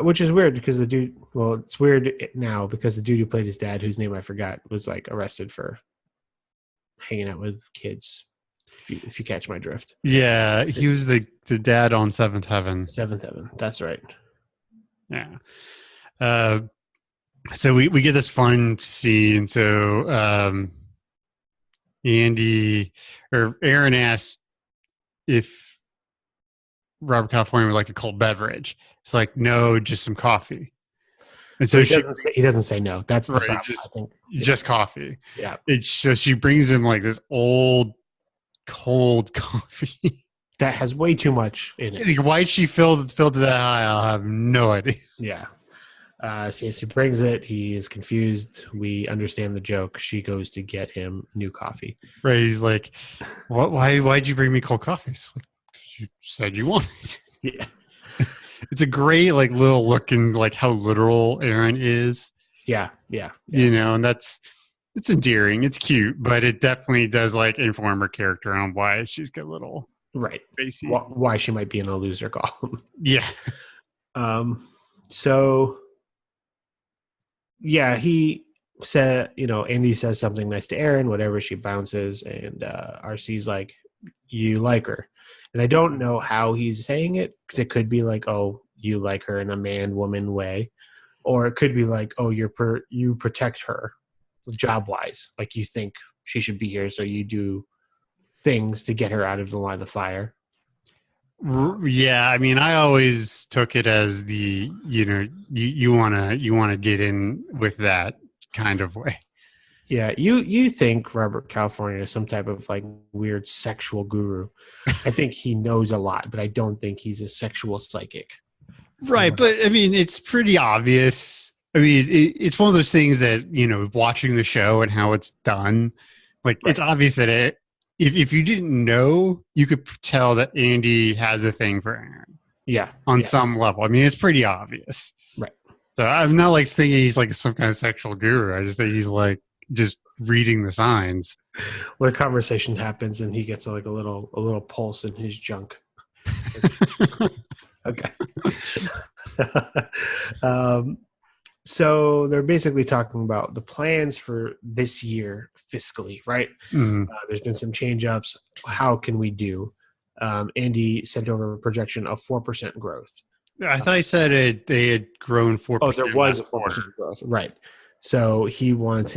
[SPEAKER 1] Which is weird because the dude, well, it's weird now because the dude who played his dad, whose name I forgot, was like arrested for hanging out with kids. If you catch my drift.
[SPEAKER 2] Yeah, he was the dad on Seventh Heaven.
[SPEAKER 1] Seventh Heaven, that's right.
[SPEAKER 2] Yeah. So we get this fun scene. So Aaron asks if Robert California would like a cold beverage. It's like, no, just some coffee. And so
[SPEAKER 1] he doesn't say no. That's the problem. I think.
[SPEAKER 2] Just coffee.
[SPEAKER 1] Yeah.
[SPEAKER 2] So she brings him like this old cold coffee.
[SPEAKER 1] that has way too much in it.
[SPEAKER 2] Like, why she filled to that high, I'll have no idea.
[SPEAKER 1] Yeah. So yes, he brings it. He is confused. We understand the joke. She goes to get him new coffee.
[SPEAKER 2] Right? He's like, "What? Why'd you bring me cold coffee?" It's like, you said you wanted.
[SPEAKER 1] Yeah.
[SPEAKER 2] It's a great like little look in like how literal Aaron is.
[SPEAKER 1] Yeah. Yeah.
[SPEAKER 2] You know, and it's endearing. It's cute, but it definitely does like inform her character on why she's got a little
[SPEAKER 1] Right.
[SPEAKER 2] spacey.
[SPEAKER 1] Why she might be in a loser column.
[SPEAKER 2] Yeah.
[SPEAKER 1] So yeah, he said, Andy says something nice to Aaron, whatever, she bounces, and RC's like, you like her. And I don't know how he's saying it, because it could be like, oh, you like her in a man-woman way. Or it could be like, oh, you protect her job-wise. Like you think she should be here, so you do things to get her out of the line of fire.
[SPEAKER 2] Yeah, I mean, I always took it as the you wanna get in with that kind of way.
[SPEAKER 1] Yeah, you think Robert California is some type of like weird sexual guru. I think he knows a lot, but I don't think he's a sexual psychic.
[SPEAKER 2] Right, but I mean, it's pretty obvious. I mean, it's one of those things that watching the show and how it's done, like
[SPEAKER 1] Right.
[SPEAKER 2] it's obvious that if you didn't know, you could tell that Andy has a thing for Aaron.
[SPEAKER 1] Yeah,
[SPEAKER 2] on some level. I mean, it's pretty obvious.
[SPEAKER 1] right.
[SPEAKER 2] So I'm not like thinking he's like some kind of sexual guru. I just think he's like just reading the signs.
[SPEAKER 1] When a conversation happens and he gets like a little pulse in his junk. Okay. So they're basically talking about the plans for this year fiscally, right? There's been some change ups. How can we do? Andy sent over a projection of 4% growth.
[SPEAKER 2] I thought he said they had grown 4%.
[SPEAKER 1] Oh, there was a 4% growth, right? So he wants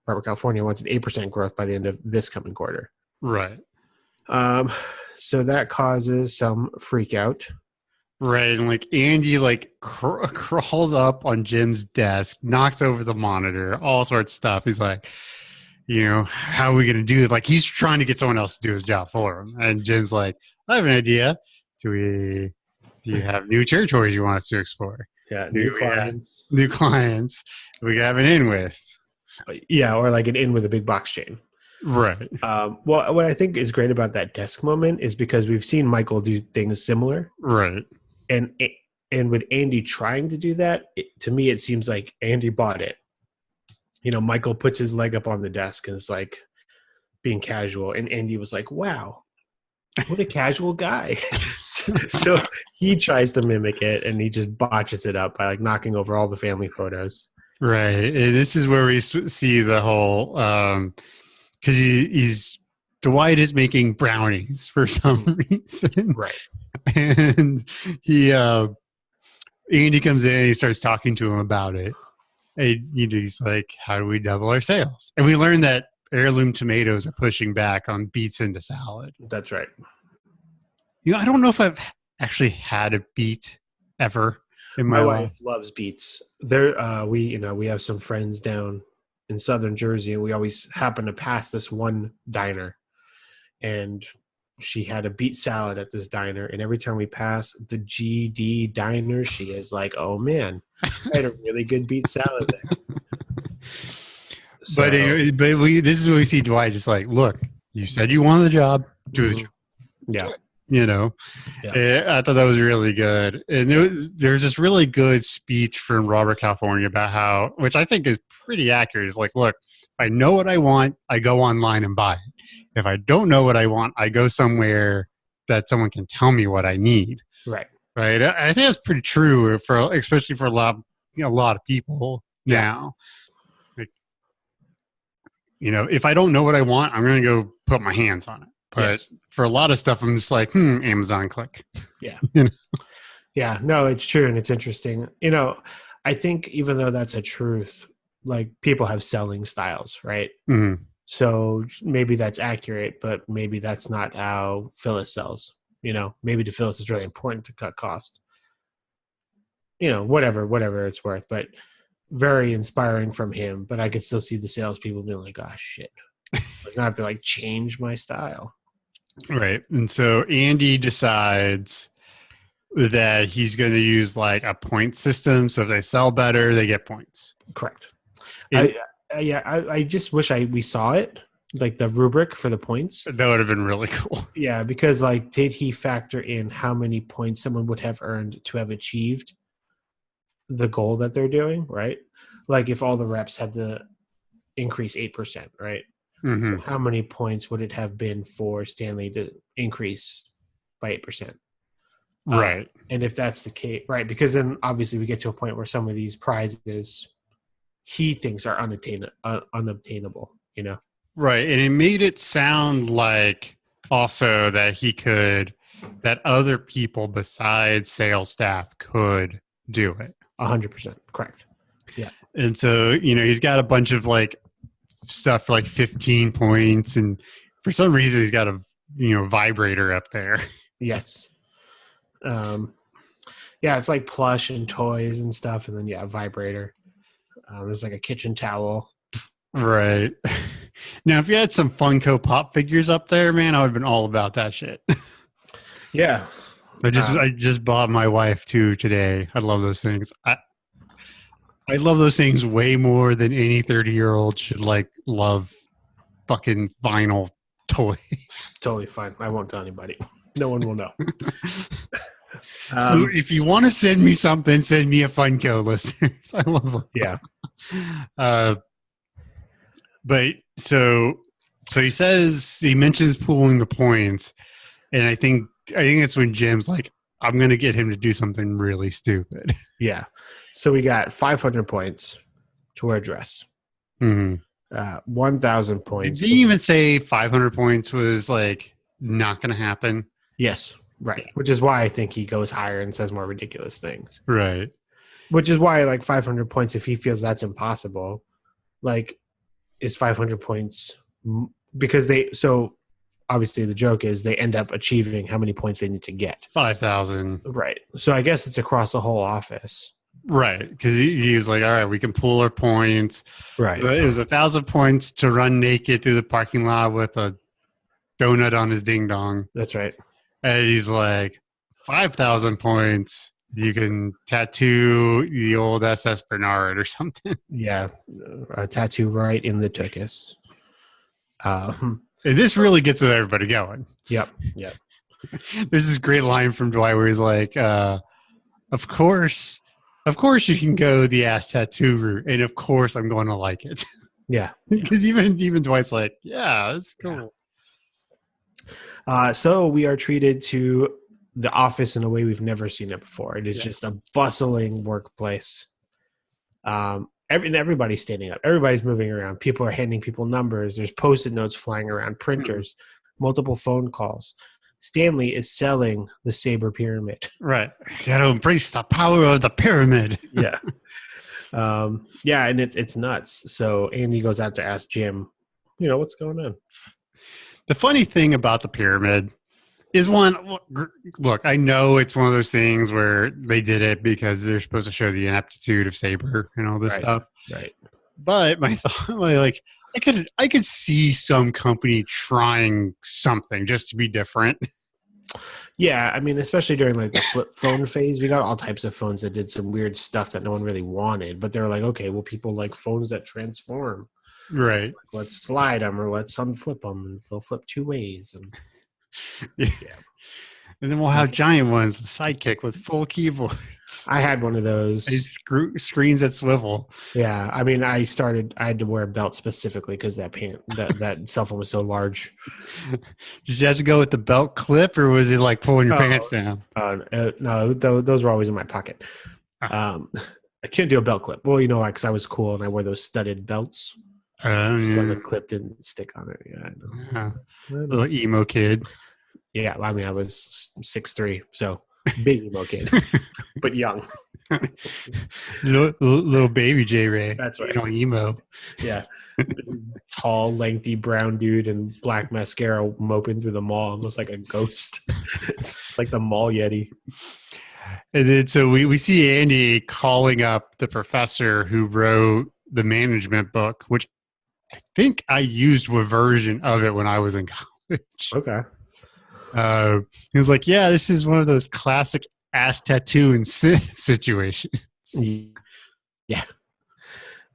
[SPEAKER 1] Robert California wants an 8% growth by the end of this coming quarter.
[SPEAKER 2] Right.
[SPEAKER 1] So that causes some freak out.
[SPEAKER 2] Right, and like Andy like crawls up on Jim's desk, knocks over the monitor, all sorts of stuff. He's like, how are we going to do it? Like he's trying to get someone else to do his job for him. And Jim's like, I have an idea. Do you have new territories you want us to explore?
[SPEAKER 1] Yeah, new clients.
[SPEAKER 2] New clients we can have an in with.
[SPEAKER 1] Yeah, or like an in with a big box chain.
[SPEAKER 2] Right.
[SPEAKER 1] Well, what I think is great about that desk moment is because we've seen Michael do things similar.
[SPEAKER 2] Right.
[SPEAKER 1] And with Andy trying to do that, to me, it seems like Andy bought it. Michael puts his leg up on the desk and is like being casual. And Andy was like, wow, what a casual guy. So he tries to mimic it and he just botches it up by like knocking over all the family photos.
[SPEAKER 2] Right. And this is where we see the whole, because Dwight is making brownies for some reason.
[SPEAKER 1] Right.
[SPEAKER 2] And Andy comes in and he starts talking to him about it. And he's like, how do we double our sales? And we learn that heirloom tomatoes are pushing back on beets into salad.
[SPEAKER 1] That's right.
[SPEAKER 2] I don't know if I've actually had a beet ever in my life.
[SPEAKER 1] Wife loves beets. We have some friends down in southern Jersey, and we always happen to pass this one diner, and she had a beet salad at this diner, and every time we pass the GD diner, she is like, oh man, I had a really good beet salad there.
[SPEAKER 2] But this is where we see Dwight just like, look, you said you wanted the job, do the job.
[SPEAKER 1] Yeah.
[SPEAKER 2] I thought that was really good. And there's this really good speech from Robert California about which I think is pretty accurate. It's like, look, if I know what I want, I go online and buy it. If I don't know what I want, I go somewhere that someone can tell me what I need.
[SPEAKER 1] Right.
[SPEAKER 2] Right. I think that's pretty true especially for a lot of people now. Like, if I don't know what I want, I'm going to go put my hands on it. But for a lot of stuff, I'm just like, Amazon click.
[SPEAKER 1] Yeah. Yeah, no, it's true. And it's interesting. I think even though that's a truth, like people have selling styles, right?
[SPEAKER 2] Mm-hmm.
[SPEAKER 1] So maybe that's accurate, but maybe that's not how Phyllis sells. Maybe to Phyllis it's really important to cut cost. Whatever it's worth. But very inspiring from him. But I could still see the salespeople being like, oh, shit. I have to like change my style.
[SPEAKER 2] Right. And so Andy decides that he's going to use like a point system. So if they sell better, they get points.
[SPEAKER 1] Correct.
[SPEAKER 2] And
[SPEAKER 1] I just wish we saw it, like the rubric for the points.
[SPEAKER 2] that would have been really cool.
[SPEAKER 1] Yeah, because like, did he factor in how many points someone would have earned to have achieved the goal that they're doing, right? Like if all the reps had to increase 8%, right?
[SPEAKER 2] Mm-hmm.
[SPEAKER 1] So how many points would it have been for Stanley to increase by 8%?
[SPEAKER 2] Right.
[SPEAKER 1] And if that's the case, right? Because then obviously we get to a point where some of these prizes he thinks are unobtainable, you know?
[SPEAKER 2] Right. And it made it sound like also that other people besides sales staff could do it.
[SPEAKER 1] 100%. Correct. Yeah.
[SPEAKER 2] And so, he's got a bunch of like stuff for like 15 points. And for some reason, he's got a, vibrator up there.
[SPEAKER 1] Yes. Yeah, it's like plush and toys and stuff. And then, yeah, vibrator. There's like a kitchen towel.
[SPEAKER 2] Right. Now, if you had some Funko Pop figures up there, man, I would have been all about that shit.
[SPEAKER 1] Yeah.
[SPEAKER 2] I just bought my wife two today. I love those things. I love those things way more than any 30-year-old should like love fucking vinyl toy.
[SPEAKER 1] Totally fine. I won't tell anybody. No one will know.
[SPEAKER 2] So if you want to send me something, send me a Funko, listeners. I love them.
[SPEAKER 1] Yeah.
[SPEAKER 2] But so he mentions pooling the points, and I think it's when Jim's like, I'm going to get him to do something really stupid.
[SPEAKER 1] Yeah. So we got 500 points to wear a dress.
[SPEAKER 2] Mm-hmm.
[SPEAKER 1] 1,000 points.
[SPEAKER 2] Did you even say 500 points was like not going to happen?
[SPEAKER 1] Yes. Right. Which is why I think he goes higher and says more ridiculous things.
[SPEAKER 2] Right.
[SPEAKER 1] Which is why, like, 500 points, if he feels that's impossible, like, is 500 points because so obviously the joke is they end up achieving how many points they need to get.
[SPEAKER 2] 5,000.
[SPEAKER 1] Right. So I guess it's across the whole office.
[SPEAKER 2] Right. Because he was like, all right, we can pool our points.
[SPEAKER 1] Right.
[SPEAKER 2] So it was 1,000 points to run naked through the parking lot with a donut on his ding dong.
[SPEAKER 1] That's right.
[SPEAKER 2] And he's like, 5,000 points. You can tattoo the old SS Bernard or something.
[SPEAKER 1] Yeah. A tattoo right in the tuchus.
[SPEAKER 2] And this really gets everybody going.
[SPEAKER 1] Yep. Yep.
[SPEAKER 2] There's this great line from Dwight where he's like, of course you can go the ass tattoo route. And of course I'm going to like it.
[SPEAKER 1] Yeah.
[SPEAKER 2] Because even Dwight's like, yeah, that's cool.
[SPEAKER 1] So we are treated to the office in a way we've never seen it before. It is just a bustling workplace. Everybody's standing up. Everybody's moving around. People are handing people numbers. There's Post-it notes flying around, printers, multiple phone calls. Stanley is selling the Saber Pyramid.
[SPEAKER 2] Right. You got to embrace the power of the pyramid.
[SPEAKER 1] Yeah. Yeah, and it's nuts. So Andy goes out to ask Jim, what's going on?
[SPEAKER 2] The funny thing about the pyramid is look, I know it's one of those things where they did it because they're supposed to show the ineptitude of Saber and all this stuff.
[SPEAKER 1] Right.
[SPEAKER 2] But my thought, like, I could see some company trying something just to be different.
[SPEAKER 1] Yeah, I mean, especially during like the flip phone phase, we got all types of phones that did some weird stuff that no one really wanted. But they're like, okay, well, people like phones that transform.
[SPEAKER 2] Right.
[SPEAKER 1] Let's slide them or let's unflip them, and they'll flip two ways. And
[SPEAKER 2] yeah. And then we'll have giant ones, the Sidekick with full keyboards.
[SPEAKER 1] I had one of those.
[SPEAKER 2] Screens that swivel.
[SPEAKER 1] Yeah, I mean, I had to wear a belt specifically because that cell phone was so large.
[SPEAKER 2] Did you have to go with the belt clip, or was it like pulling your pants down?
[SPEAKER 1] No, those were always in my pocket. I couldn't do a belt clip. Well, because I was cool and I wore those studded belts. So the clip didn't stick on it. Yeah, I know.
[SPEAKER 2] Little emo kid.
[SPEAKER 1] Yeah, I mean, I was 6'3", so big emo kid, but young.
[SPEAKER 2] little baby Jay-Rey.
[SPEAKER 1] That's right.
[SPEAKER 2] Emo.
[SPEAKER 1] Yeah. Tall, lengthy brown dude in black mascara moping through the mall, almost like a ghost. It's like the mall Yeti.
[SPEAKER 2] And then so we see Andy calling up the professor who wrote the management book, which I think I used a version of it when I was in college.
[SPEAKER 1] Okay.
[SPEAKER 2] Uh, he was like, "Yeah, this is one of those classic ass tattoo and situations."
[SPEAKER 1] Yeah.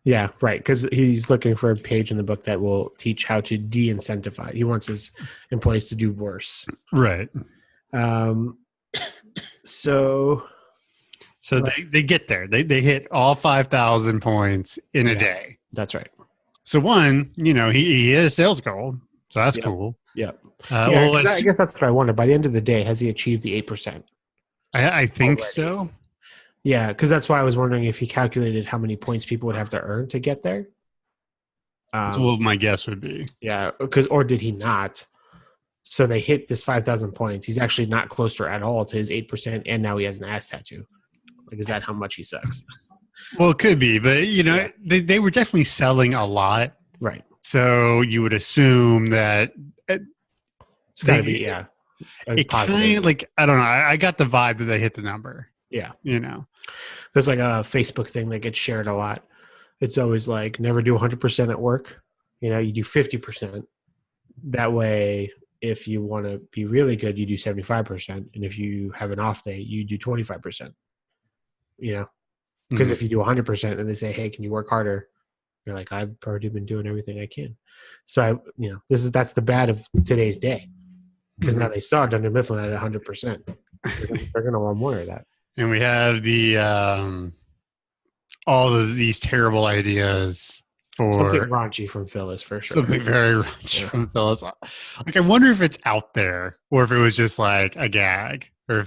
[SPEAKER 1] Yeah, right. Because he's looking for a page in the book that will teach how to de-incentivize. He wants his employees to do worse.
[SPEAKER 2] Right.
[SPEAKER 1] Um, so
[SPEAKER 2] So they get there. They hit all 5,000 points in a day.
[SPEAKER 1] That's right.
[SPEAKER 2] So one, he hit a sales goal. So that's
[SPEAKER 1] Yep.
[SPEAKER 2] cool.
[SPEAKER 1] Yep.
[SPEAKER 2] Well,
[SPEAKER 1] I guess that's what I wonder. By the end of the day, has he achieved the 8%?
[SPEAKER 2] I think
[SPEAKER 1] already?
[SPEAKER 2] so.
[SPEAKER 1] Yeah, because that's why I was wondering if he calculated how many points people would have to earn to get there.
[SPEAKER 2] That's what my guess would be.
[SPEAKER 1] Yeah, or did he not? So they hit this 5,000 points. He's actually not closer at all to his 8%, and now he has an ass tattoo. Like, is that how much he sucks?
[SPEAKER 2] Well, it could be, but they were definitely selling a lot,
[SPEAKER 1] right?
[SPEAKER 2] So you would assume that
[SPEAKER 1] it's got to be
[SPEAKER 2] It kind of like I don't know. I got the vibe that they hit the number.
[SPEAKER 1] Yeah,
[SPEAKER 2] there's
[SPEAKER 1] like a Facebook thing that gets shared a lot. It's always like never do 100% at work. You do 50%. That way, if you want to be really good, you do 75%, and if you have an off day, you do 25%. Because if you do 100% and they say, "Hey, can you work harder?" You're like, "I've already been doing everything I can." So that's the bad of today's day, because now they saw Dunder Mifflin at 100%. They're going to want more of that.
[SPEAKER 2] And we have the all of these terrible ideas for
[SPEAKER 1] something raunchy from Phyllis, for sure.
[SPEAKER 2] Something very raunchy from Phyllis. Like, I wonder if it's out there or if it was just like a gag. Or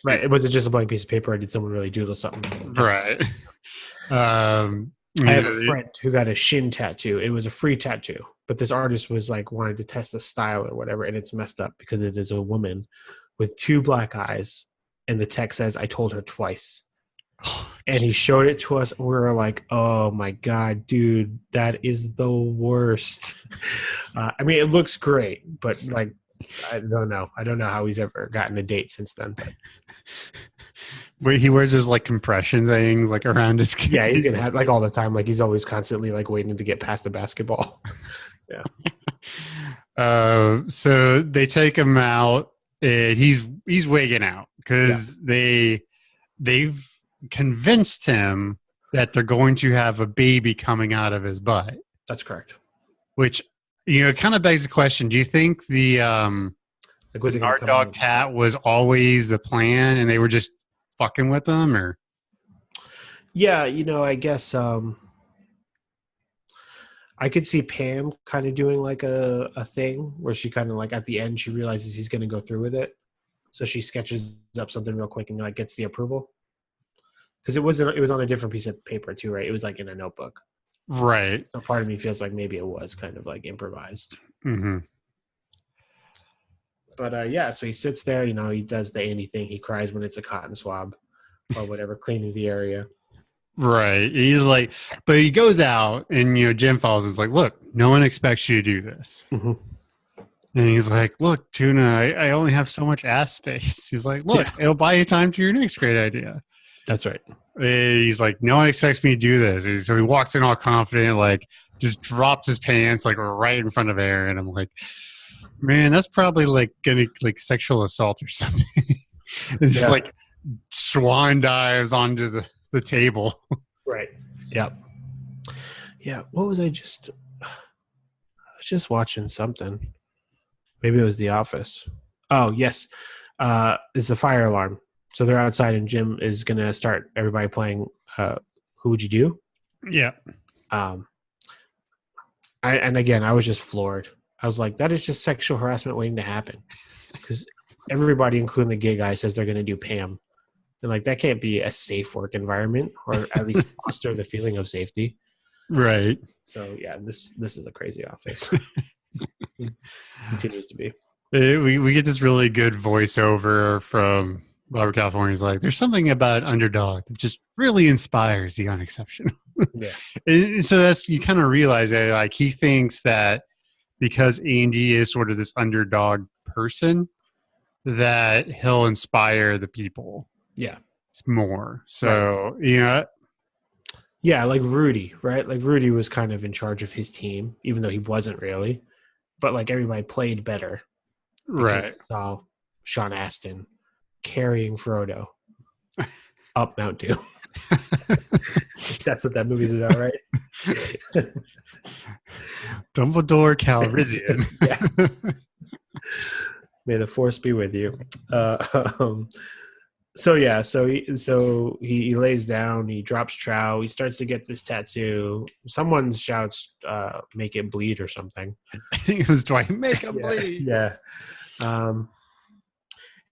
[SPEAKER 1] right. Was it just a blank piece of paper, or did someone really doodle something?
[SPEAKER 2] Right.
[SPEAKER 1] I have a friend who got a shin tattoo. It was a free tattoo, but this artist was like wanted to test the style or whatever, and it's messed up because it is a woman with 2 black eyes, and the text says, "I told her twice." And he showed it to us, and we were like, "Oh my god, dude, that is the worst." I mean, it looks great, but like, I don't know. I don't know how he's ever gotten a date since then.
[SPEAKER 2] But he wears those like compression things like around his.
[SPEAKER 1] Yeah, he's gonna have like all the time. Like he's always constantly like waiting to get past the basketball. Yeah.
[SPEAKER 2] So they take him out, and he's wigging out because they've convinced him that they're going to have a baby coming out of his butt.
[SPEAKER 1] That's correct.
[SPEAKER 2] Which kind of begs the question: do you think the guard dog tat was always the plan, and they were just fucking with them, or?
[SPEAKER 1] Yeah, I guess I could see Pam kind of doing like a thing where she kind of like at the end she realizes he's going to go through with it, so she sketches up something real quick and like gets the approval. Because it was on a different piece of paper too, right? It was like in a notebook,
[SPEAKER 2] right?
[SPEAKER 1] So part of me feels like maybe it was kind of like improvised.
[SPEAKER 2] Mm-hmm.
[SPEAKER 1] But so he sits there. He does the Andy thing. He cries when it's a cotton swab or whatever, cleaning the area.
[SPEAKER 2] Right. He's like, but he goes out, and Jim follows him. He's like, "Look, no one expects you to do this."
[SPEAKER 1] Mm-hmm.
[SPEAKER 2] And he's like, "Look, Tuna, I only have so much ass space." He's like, "Look, it'll buy you time to your next great idea."
[SPEAKER 1] That's right.
[SPEAKER 2] He's like, "No one expects me to do this." So he walks in all confident, like just drops his pants like right in front of Aaron. I'm like, man, that's probably like gonna like sexual assault or something. And just like swan dives onto the table.
[SPEAKER 1] Right. Yeah. Yeah. What was I just? I was just watching something. Maybe it was The Office. Oh yes, it's the fire alarm. So they're outside, and Jim is gonna start everybody playing. Who would you do?
[SPEAKER 2] Yeah.
[SPEAKER 1] And again, I was just floored. I was like, that is just sexual harassment waiting to happen, because everybody, including the gay guy, says they're gonna do Pam. And like that can't be a safe work environment, or at least foster the feeling of safety.
[SPEAKER 2] Right.
[SPEAKER 1] So yeah, this is a crazy office. Continues to be.
[SPEAKER 2] We get this really good voiceover from Robert California. He's like, "There's something about underdog that just really inspires the unexceptional."
[SPEAKER 1] Yeah.
[SPEAKER 2] And so you kind of realize that like he thinks that because Andy is sort of this underdog person, that he'll inspire the people.
[SPEAKER 1] Yeah.
[SPEAKER 2] More. So, right.
[SPEAKER 1] Yeah, like Rudy, right? Like Rudy was kind of in charge of his team, even though he wasn't really. But like everybody played better.
[SPEAKER 2] Right.
[SPEAKER 1] So Sean Astin carrying Frodo up Mount Doom. That's what that movie's about, right?
[SPEAKER 2] Dumbledore Calrissian.
[SPEAKER 1] Yeah. May the force be with you. So he lays down, he drops trow, he starts to get this tattoo. Someone shouts, make it bleed or something.
[SPEAKER 2] He goes, do I make him bleed?
[SPEAKER 1] Yeah. And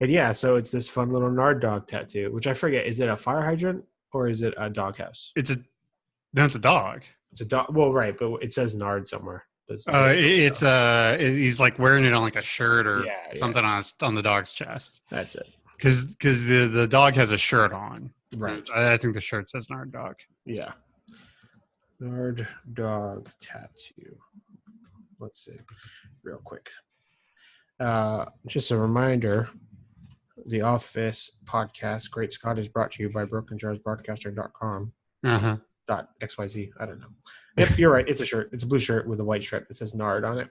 [SPEAKER 1] yeah, so it's this fun little Nard dog tattoo, which I forget, is it a fire hydrant or is it a doghouse?
[SPEAKER 2] It's a dog.
[SPEAKER 1] It's a dog. Well, right, but it says Nard somewhere.
[SPEAKER 2] He's like wearing it on like a shirt or something on the dog's chest.
[SPEAKER 1] That's it.
[SPEAKER 2] Because the dog has a shirt on.
[SPEAKER 1] Right.
[SPEAKER 2] I think the shirt says Nard dog.
[SPEAKER 1] Yeah. Nard dog tattoo. Let's see, real quick. Just a reminder, the Office podcast, Great Scott, is brought to you by brokenjarsbroadcaster.com. .xyz. I don't know. Yep, you're right. It's a shirt. It's a blue shirt with a white stripe that says Nard on it.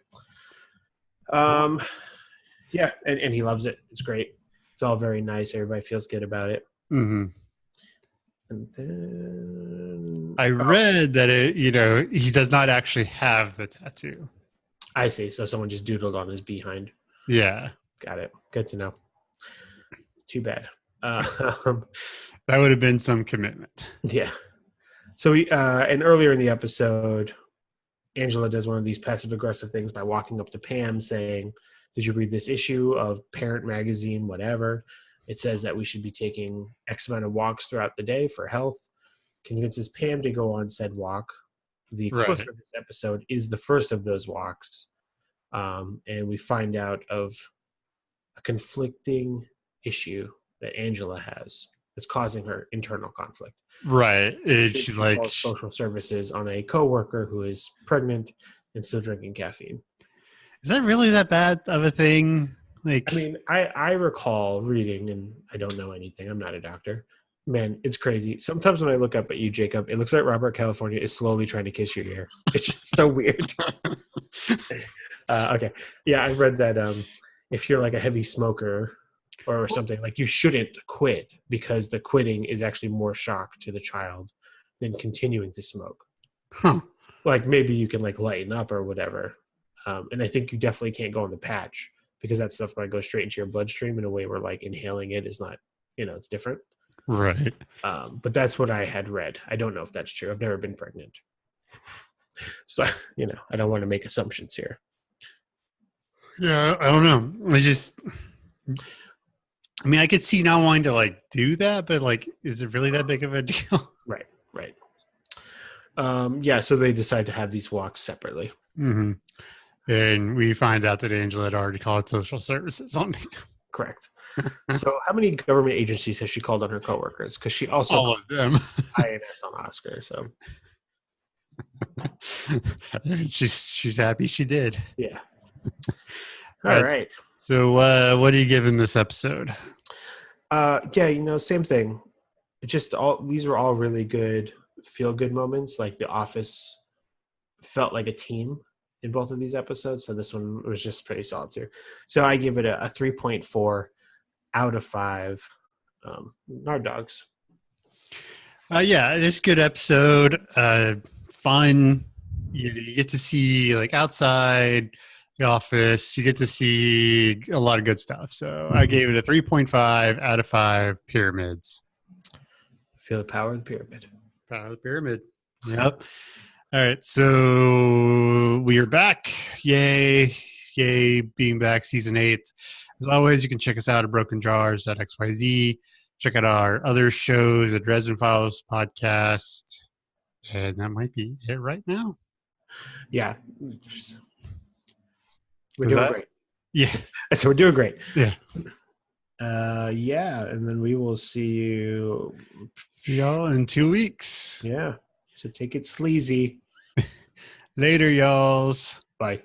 [SPEAKER 1] Yeah, and he loves it. It's great. It's all very nice. Everybody feels good about it.
[SPEAKER 2] Mm-hmm.
[SPEAKER 1] And then
[SPEAKER 2] I read that he does not actually have the tattoo.
[SPEAKER 1] I see. So someone just doodled on his behind.
[SPEAKER 2] Yeah.
[SPEAKER 1] Got it. Good to know. Too bad.
[SPEAKER 2] That would have been some commitment.
[SPEAKER 1] Yeah. So and earlier in the episode, Angela does one of these passive-aggressive things by walking up to Pam saying, did you read this issue of Parent Magazine, whatever? It says that we should be taking X amount of walks throughout the day for health. Convinces Pam to go on said walk. The clip of this episode is the first of those walks. And we find out of a conflicting issue that Angela has that's causing her internal conflict.
[SPEAKER 2] Right. She's like
[SPEAKER 1] social services on a coworker who is pregnant and still drinking caffeine.
[SPEAKER 2] Is that really that bad of a thing? Like,
[SPEAKER 1] I mean, I recall reading, and I don't know anything. I'm not a doctor. Man, it's crazy. Sometimes when I look up at you, Jacob, it looks like Robert California is slowly trying to kiss your ear. It's just so weird. Okay. Yeah, I've read that if you're like a heavy smoker or something, like you shouldn't quit because the quitting is actually more shock to the child than continuing to smoke.
[SPEAKER 2] Huh. Like
[SPEAKER 1] maybe you can like lighten up or whatever. And I think you definitely can't go on the patch because that stuff might go straight into your bloodstream in a way where like inhaling it is not, it's different.
[SPEAKER 2] Right.
[SPEAKER 1] But that's what I had read. I don't know if that's true. I've never been pregnant. So, I don't want to make assumptions here.
[SPEAKER 2] Yeah, I don't know. I could see not wanting to like do that, but like, is it really that big of a deal?
[SPEAKER 1] Right. Yeah, so they decide to have these walks separately.
[SPEAKER 2] Mm-hmm. And we find out that Angela had already called social services on me.
[SPEAKER 1] Correct. So how many government agencies has she called on her coworkers? Because she also
[SPEAKER 2] all of them.
[SPEAKER 1] INS on Oscar. So
[SPEAKER 2] she's happy she did.
[SPEAKER 1] Yeah. All right.
[SPEAKER 2] So what are you giving this episode?
[SPEAKER 1] Yeah, same thing. These were all really good feel-good moments. Like The Office felt like a team in both of these episodes, so this one was just pretty solid too. So I give it a 3.4 out of 5 Nard dogs.
[SPEAKER 2] Yeah, it's a good episode. Fun. You get to see like outside the office. You get to see a lot of good stuff. So I gave it a 3.5 out of 5 pyramids.
[SPEAKER 1] Feel the power of the pyramid.
[SPEAKER 2] Power of the pyramid. Yep. All right. So we are back. Yay. Being back, season 8. As always, you can check us out at brokenjars.xyz. Check out our other shows, the Dresden Files podcast. And that might be it right now.
[SPEAKER 1] Yeah. We're doing great.
[SPEAKER 2] Yeah.
[SPEAKER 1] So we're doing great.
[SPEAKER 2] Yeah.
[SPEAKER 1] Yeah. And then we will see
[SPEAKER 2] y'all in 2 weeks.
[SPEAKER 1] Yeah. So take it sleazy.
[SPEAKER 2] Later, y'alls.
[SPEAKER 1] Bye.